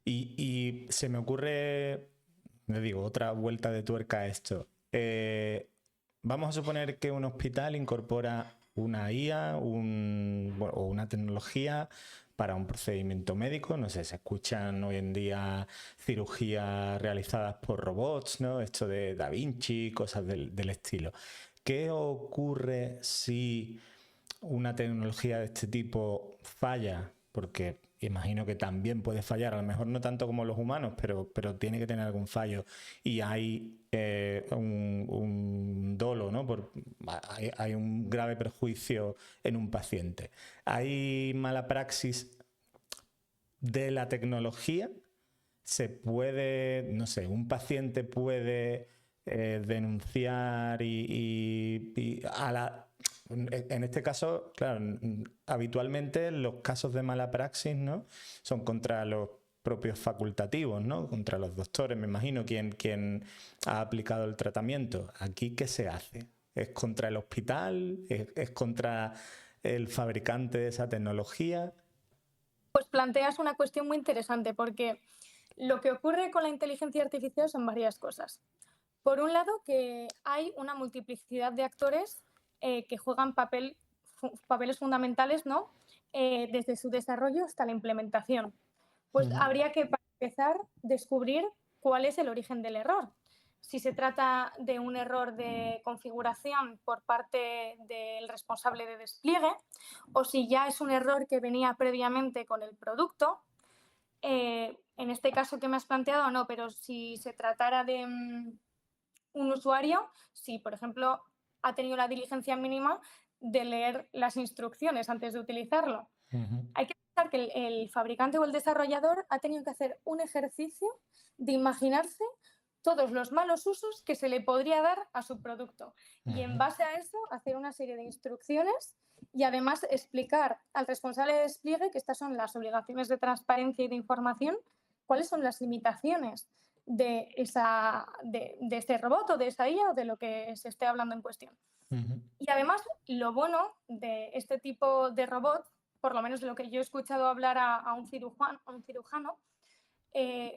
Y se me ocurre, le digo, otra vuelta de tuerca a esto. Vamos a suponer que un hospital incorpora una IA o una tecnología para un procedimiento médico. No sé, se escuchan hoy en día cirugías realizadas por robots, ¿no? Esto de Da Vinci, cosas del estilo. ¿Qué ocurre si una tecnología de este tipo falla? Porque imagino que también puede fallar, a lo mejor no tanto como los humanos, pero tiene que tener algún fallo y hay un dolo, ¿no? Hay un grave perjuicio en un paciente. ¿Hay mala praxis de la tecnología se puede, no sé, un paciente puede denunciar en este caso, claro, habitualmente los casos de mala praxis, ¿no?, son contra los propios facultativos, ¿no?, contra los doctores, me imagino, quien ha aplicado el tratamiento. ¿Aquí qué se hace? ¿Es contra el hospital? ¿Es contra el fabricante de esa tecnología? Pues planteas una cuestión muy interesante, porque lo que ocurre con la inteligencia artificial son varias cosas. Por un lado, que hay una multiplicidad de actores que juegan papeles fundamentales, ¿no?, desde su desarrollo hasta la implementación. Pues habría que, para empezar, descubrir cuál es el origen del error. Si se trata de un error de configuración por parte del responsable de despliegue, o si ya es un error que venía previamente con el producto. En este caso que me has planteado, no, pero si se tratara de un usuario, si, por ejemplo, ha tenido la diligencia mínima de leer las instrucciones antes de utilizarlo. Hay que pensar que el fabricante o el desarrollador ha tenido que hacer un ejercicio de imaginarse todos los malos usos que se le podría dar a su producto. Y en base a eso, hacer una serie de instrucciones y además explicar al responsable de despliegue que estas son las obligaciones de transparencia y de información, cuáles son las limitaciones de este robot o de esa IA o de lo que se esté hablando en cuestión. Y además, lo bueno de este tipo de robot, por lo menos de lo que yo he escuchado hablar a un cirujano,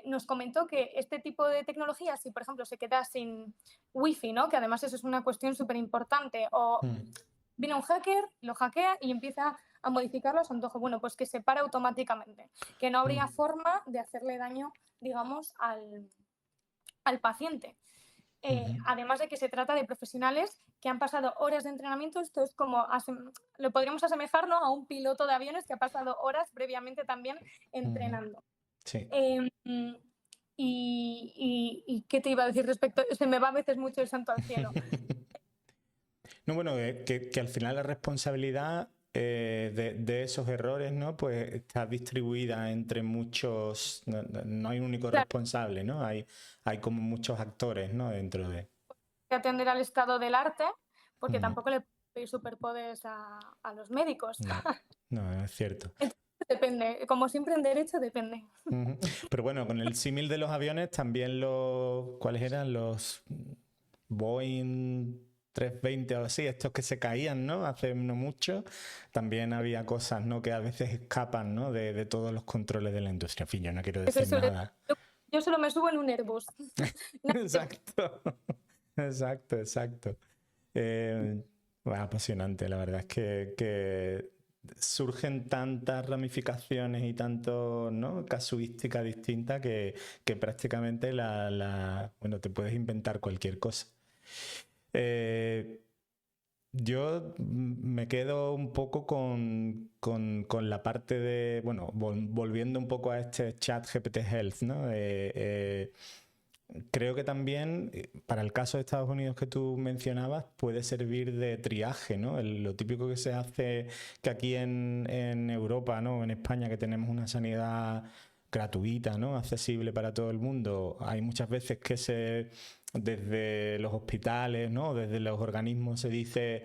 nos comentó que este tipo de tecnología, si por ejemplo se queda sin wifi, ¿no?, que además eso es una cuestión súper importante, o viene un hacker, lo hackea y empieza a modificarlo a su antojo, bueno, pues que se para automáticamente, que no habría forma de hacerle daño, digamos, al paciente. Además de que se trata de profesionales que han pasado horas de entrenamiento. Esto es como, lo podríamos asemejar, ¿no?, a un piloto de aviones que ha pasado horas previamente también entrenando. Sí. ¿Y qué te iba a decir respecto? Se me va a veces mucho el santo al cielo. No, bueno, que al final la responsabilidad de esos errores, ¿no?, pues está distribuida entre muchos, no hay un único responsable, ¿no? Hay como muchos actores, ¿no?, dentro de... Atender al estado del arte, porque tampoco le pedir superpoderes a los médicos. No, es cierto. Entonces, depende, como siempre en derecho depende. Pero bueno, con el símil de los aviones también ¿cuáles eran? Los Boeing 320 o así, estos que se caían, ¿no?, hace no mucho, también había cosas, ¿no?, que a veces escapan, ¿no?, de todos los controles de la industria. En fin, yo no quiero decir nada. Yo solo me subo en un Airbus. Exacto. Exacto. Apasionante, la verdad es que surgen tantas ramificaciones y tanto, ¿no?, casuística distinta que prácticamente bueno, te puedes inventar cualquier cosa. Yo me quedo un poco con la parte de, bueno, volviendo un poco a este ChatGPT Health, ¿no? Creo que también, para el caso de Estados Unidos que tú mencionabas, puede servir de triaje, ¿no? Lo típico que se hace, que aquí en Europa, ¿no?, en España, que tenemos una sanidad gratuita, ¿no?, accesible para todo el mundo, hay muchas veces que desde los hospitales, ¿no?, desde los organismos se dice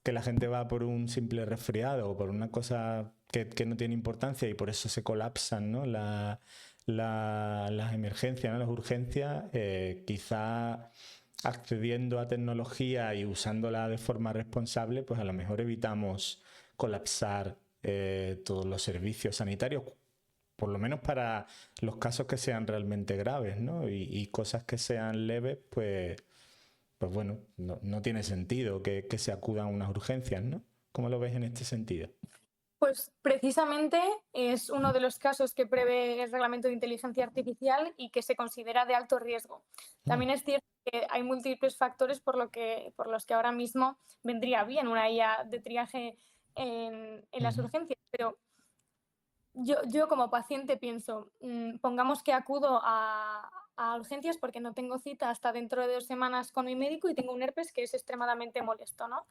que la gente va por un simple resfriado o por una cosa que no tiene importancia y por eso se colapsan, ¿no?, las emergencias, ¿no?, las urgencias. Quizá accediendo a tecnología y usándola de forma responsable, pues a lo mejor evitamos colapsar todos los servicios sanitarios, por lo menos para los casos que sean realmente graves, ¿no? Y cosas que sean leves, pues bueno, no tiene sentido que se acudan a unas urgencias, ¿no? ¿Cómo lo ves en este sentido? Pues precisamente es uno de los casos que prevé el reglamento de inteligencia artificial y que se considera de alto riesgo. También es cierto que hay múltiples factores por los que ahora mismo vendría bien una IA de triaje en las urgencias, pero yo como paciente pienso, pongamos que acudo a urgencias porque no tengo cita hasta dentro de 2 semanas con mi médico y tengo un herpes que es extremadamente molesto, ¿no?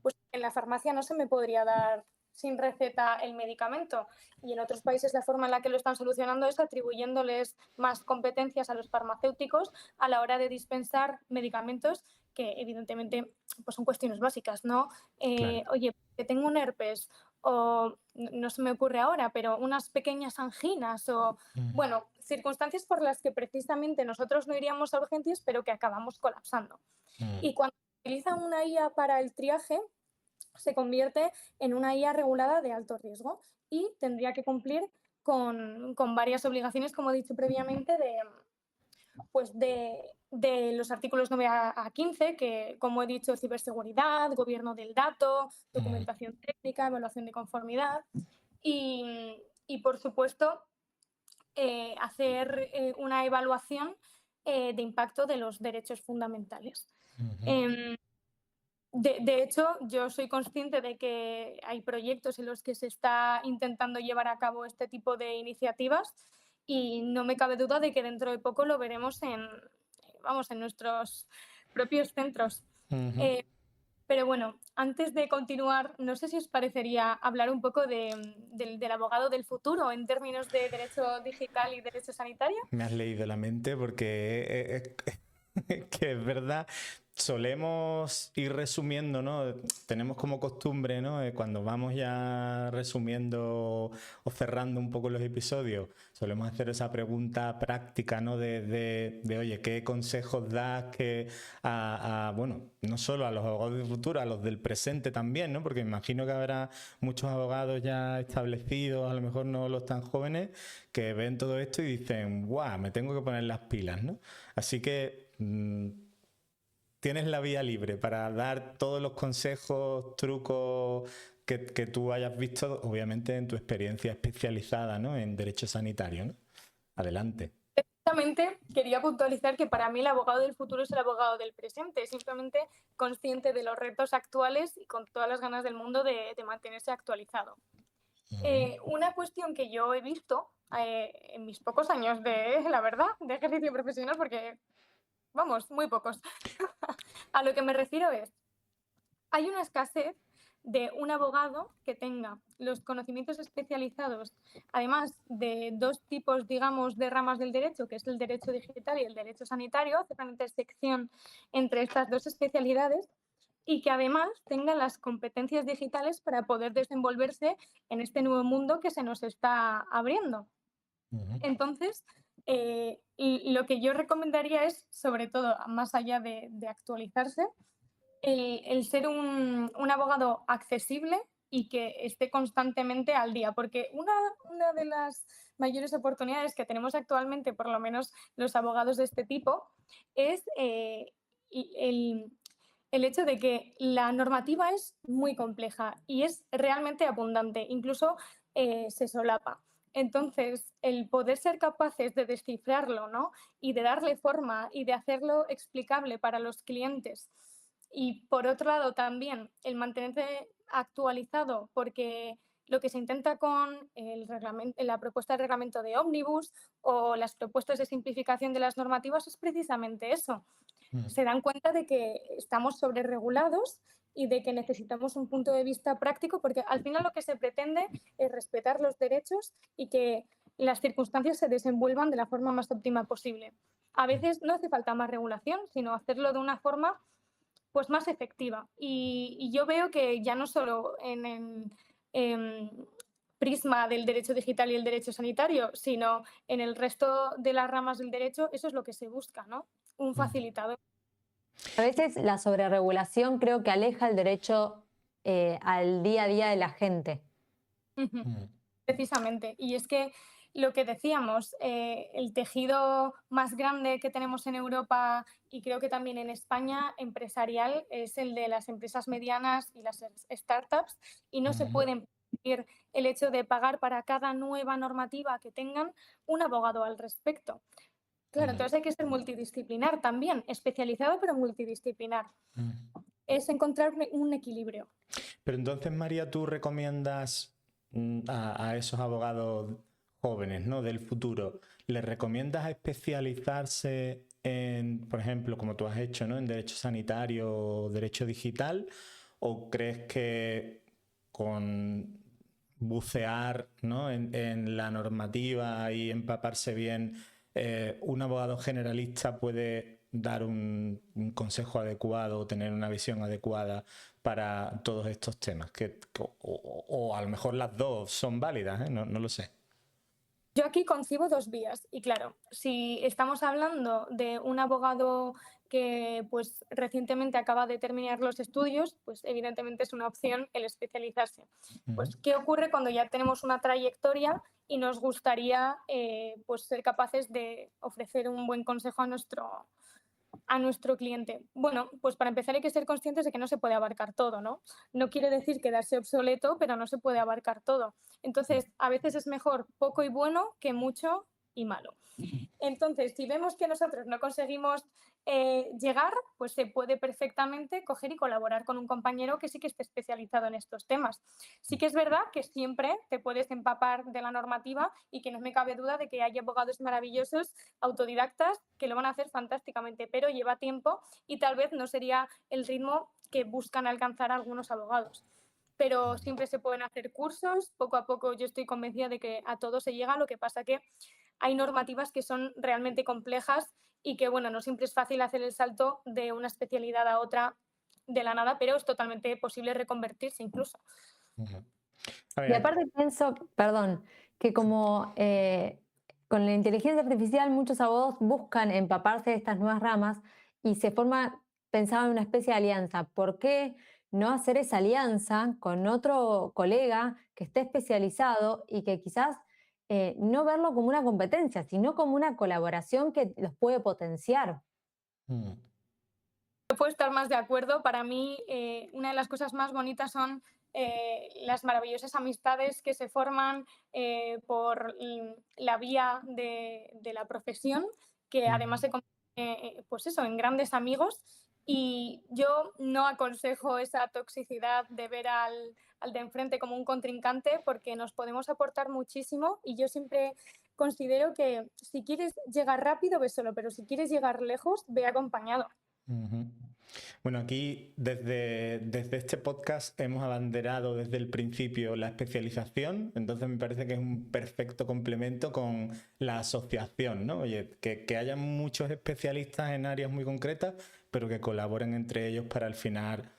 Pues en la farmacia no se me podría dar sin receta el medicamento. Y en otros países la forma en la que lo están solucionando es atribuyéndoles más competencias a los farmacéuticos a la hora de dispensar medicamentos que evidentemente pues son cuestiones básicas, ¿no? Claro. Oye, que tengo un herpes o no se me ocurre ahora, pero unas pequeñas anginas o, bueno, circunstancias por las que precisamente nosotros no iríamos a urgencias, pero que acabamos colapsando. Y cuando se utiliza una IA para el triaje, se convierte en una IA regulada de alto riesgo y tendría que cumplir con varias obligaciones, como he dicho previamente, de los artículos 9 a 15, que, como he dicho, ciberseguridad, gobierno del dato, documentación técnica, evaluación de conformidad y por supuesto, hacer una evaluación de impacto de los derechos fundamentales. De hecho, yo soy consciente de que hay proyectos en los que se está intentando llevar a cabo este tipo de iniciativas y no me cabe duda de que dentro de poco lo veremos en nuestros propios centros. Pero bueno, antes de continuar, no sé si os parecería hablar un poco del abogado del futuro en términos de derecho digital y derecho sanitario. Me has leído la mente porque que es verdad, solemos ir resumiendo, ¿no? Tenemos como costumbre, ¿no? Cuando vamos ya resumiendo o cerrando un poco los episodios, solemos hacer esa pregunta práctica, ¿no? Oye, ¿qué consejos das bueno, no solo a los abogados del futuro, a los del presente también, ¿no? Porque me imagino que habrá muchos abogados ya establecidos, a lo mejor no los tan jóvenes, que ven todo esto y dicen, ¡guau! Me tengo que poner las pilas, ¿no? Así que tienes la vía libre para dar todos los consejos, trucos que tú hayas visto, obviamente en tu experiencia especializada, ¿no? En derecho sanitario, ¿no? Adelante. Exactamente, quería puntualizar que para mí el abogado del futuro es el abogado del presente, simplemente consciente de los retos actuales y con todas las ganas del mundo de mantenerse actualizado. Una cuestión que yo he visto en mis pocos años la verdad, de ejercicio profesional, porque vamos, muy pocos. A lo que me refiero es, hay una escasez de un abogado que tenga los conocimientos especializados, además de dos tipos, digamos, de ramas del derecho, que es el derecho digital y el derecho sanitario, hacer una intersección entre estas dos especialidades y que además tenga las competencias digitales para poder desenvolverse en este nuevo mundo que se nos está abriendo. Entonces, lo que yo recomendaría es, sobre todo, más allá de actualizarse, el ser un abogado accesible y que esté constantemente al día, porque una de las mayores oportunidades que tenemos actualmente, por lo menos los abogados de este tipo, es el hecho de que la normativa es muy compleja y es realmente abundante, incluso se solapa. Entonces, el poder ser capaces de descifrarlo, ¿no? Y de darle forma y de hacerlo explicable para los clientes. Y por otro lado, también el mantenerse actualizado, porque lo que se intenta con la propuesta de reglamento de ómnibus o las propuestas de simplificación de las normativas es precisamente eso. Se dan cuenta de que estamos sobreregulados y de que necesitamos un punto de vista práctico, porque al final lo que se pretende es respetar los derechos y que las circunstancias se desenvuelvan de la forma más óptima posible. A veces no hace falta más regulación, sino hacerlo de una forma pues, más efectiva. Y yo veo que ya no solo en prisma del derecho digital y el derecho sanitario, sino en el resto de las ramas del derecho, eso es lo que se busca, ¿no? Un facilitador. A veces la sobreregulación creo que aleja el derecho al día a día de la gente. Precisamente. Y es que lo que decíamos, el tejido más grande que tenemos en Europa y creo que también en España empresarial es el de las empresas medianas y las startups y no se pueden permitir el hecho de pagar para cada nueva normativa que tengan un abogado al respecto. Claro, entonces hay que ser multidisciplinar también, especializado pero multidisciplinar. Es encontrar un equilibrio. Pero entonces, María, ¿tú recomiendas a esos abogados jóvenes, ¿no? Del futuro, les recomiendas especializarse en, por ejemplo, como tú has hecho, ¿no? En derecho sanitario o derecho digital? ¿O crees que con bucear, ¿no?, en la normativa y empaparse bien, un abogado generalista puede dar un consejo adecuado o tener una visión adecuada para todos estos temas, o a lo mejor las dos son válidas, ¿eh? No lo sé. Yo aquí concibo dos vías y claro, si estamos hablando de un abogado que pues recientemente acaba de terminar los estudios, pues evidentemente es una opción el especializarse. Pues ¿qué ocurre cuando ya tenemos una trayectoria y nos gustaría pues ser capaces de ofrecer un buen consejo a nuestro cliente? Bueno, pues para empezar hay que ser conscientes de que no se puede abarcar todo, ¿no? No quiere decir quedarse obsoleto, pero no se puede abarcar todo. Entonces, a veces es mejor poco y bueno que mucho y malo. Entonces, si vemos que nosotros no conseguimos llegar, pues se puede perfectamente coger y colaborar con un compañero que sí que esté especializado en estos temas. Sí que es verdad que siempre te puedes empapar de la normativa y que no me cabe duda de que hay abogados maravillosos, autodidactas, que lo van a hacer fantásticamente, pero lleva tiempo y tal vez no sería el ritmo que buscan alcanzar algunos abogados. Pero siempre se pueden hacer cursos, poco a poco yo estoy convencida de que a todo se llega, lo que pasa que hay normativas que son realmente complejas y que, bueno, no siempre es fácil hacer el salto de una especialidad a otra de la nada, pero es totalmente posible reconvertirse incluso. Y aparte pienso, perdón, que como con la inteligencia artificial muchos abogados buscan empaparse de estas nuevas ramas y se forma, pensaba en una especie de alianza. ¿Por qué no hacer esa alianza con otro colega que esté especializado y que quizás no verlo como una competencia, sino como una colaboración que los puede potenciar? No puedo estar más de acuerdo. Para mí, una de las cosas más bonitas son las maravillosas amistades que se forman por la vía de la profesión, que además se convierten pues eso, en grandes amigos. Y yo no aconsejo esa toxicidad de ver al de enfrente como un contrincante, porque nos podemos aportar muchísimo y yo siempre considero que si quieres llegar rápido, ve solo, pero si quieres llegar lejos, ve acompañado. Bueno, aquí desde este podcast hemos abanderado desde el principio la especialización, entonces me parece que es un perfecto complemento con la asociación, ¿no? Oye, que haya muchos especialistas en áreas muy concretas, pero que colaboren entre ellos para al final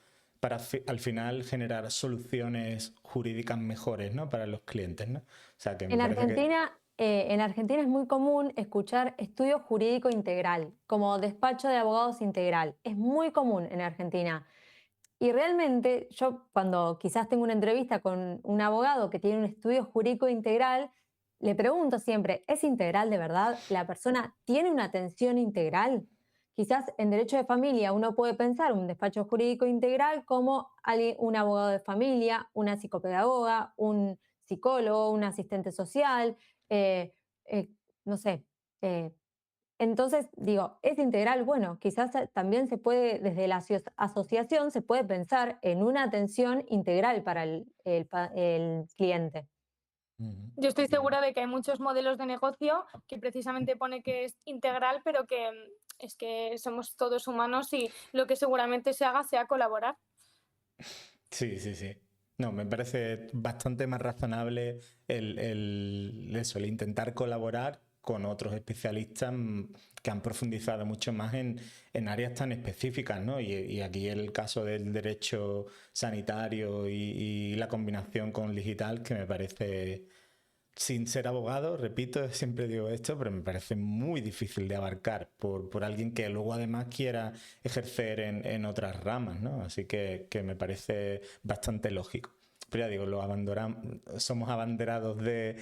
generar soluciones jurídicas mejores, ¿no?, para los clientes, ¿no? O sea, que me parece En Argentina es muy común escuchar estudio jurídico integral, como despacho de abogados integral. Es muy común en Argentina. Y realmente yo cuando quizás tengo una entrevista con un abogado que tiene un estudio jurídico integral, le pregunto siempre, ¿es integral de verdad? ¿La persona tiene una atención integral? Quizás en derecho de familia uno puede pensar un despacho jurídico integral como un abogado de familia, una psicopedagoga, un psicólogo, un asistente social, no sé. Entonces, digo, es integral, bueno, quizás también se puede, desde la asociación, se puede pensar en una atención integral para el cliente. Yo estoy segura de que hay muchos modelos de negocio que precisamente pone que es integral, pero que es que somos todos humanos y lo que seguramente se haga sea colaborar. Sí. No, me parece bastante más razonable el intentar colaborar con otros especialistas que han profundizado mucho más en áreas tan específicas, ¿no? Y aquí el caso del derecho sanitario y la combinación con el digital, que me parece, sin ser abogado, repito, siempre digo esto, pero me parece muy difícil de abarcar por alguien que luego además quiera ejercer en otras ramas, ¿no? Así que me parece bastante lógico. Pero ya digo, somos abanderados de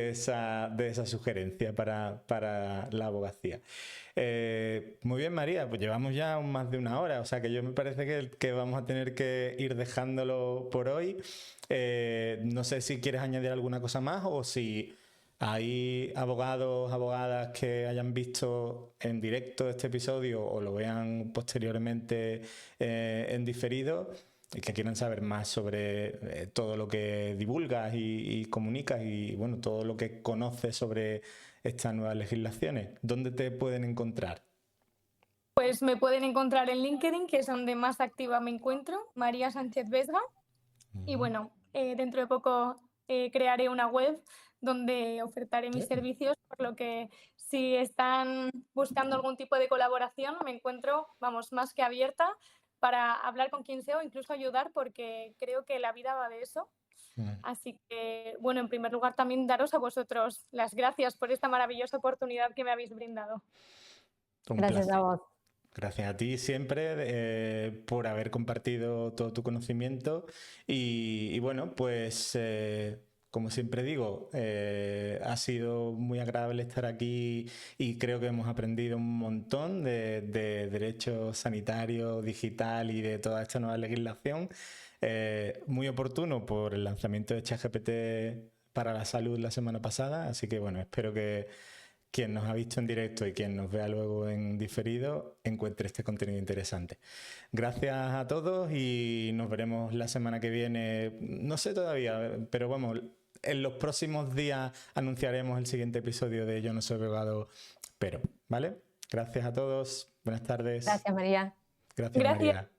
esa sugerencia para la abogacía. Muy bien, María, pues llevamos ya más de una hora, o sea que yo me parece que vamos a tener que ir dejándolo por hoy. No sé si quieres añadir alguna cosa más o si hay abogados, abogadas que hayan visto en directo este episodio o lo vean posteriormente en diferido y que quieran saber más sobre todo lo que divulgas y comunicas y bueno, todo lo que conoces sobre estas nuevas legislaciones. ¿Dónde te pueden encontrar? Pues me pueden encontrar en LinkedIn, que es donde más activa me encuentro, María Sánchez Vesga. Y bueno, dentro de poco crearé una web donde ofertaré mis servicios, por lo que si están buscando algún tipo de colaboración, me encuentro, vamos, más que abierta para hablar con quien sea o incluso ayudar, porque creo que la vida va de eso. Así que, bueno, en primer lugar también daros a vosotros las gracias por esta maravillosa oportunidad que me habéis brindado. Un Gracias placer. a vos. Gracias a ti siempre por haber compartido todo tu conocimiento y bueno, pues como siempre digo, ha sido muy agradable estar aquí y creo que hemos aprendido un montón de derecho sanitario, digital y de toda esta nueva legislación. Muy oportuno por el lanzamiento de ChatGPT para la salud la semana pasada, así que bueno, espero que quien nos ha visto en directo y quien nos vea luego en diferido encuentre este contenido interesante. Gracias a todos y nos veremos la semana que viene. No sé todavía, pero vamos, en los próximos días anunciaremos el siguiente episodio de Yo no soy abogado, pero, ¿vale? Gracias a todos. Buenas tardes. Gracias, María. Gracias, María.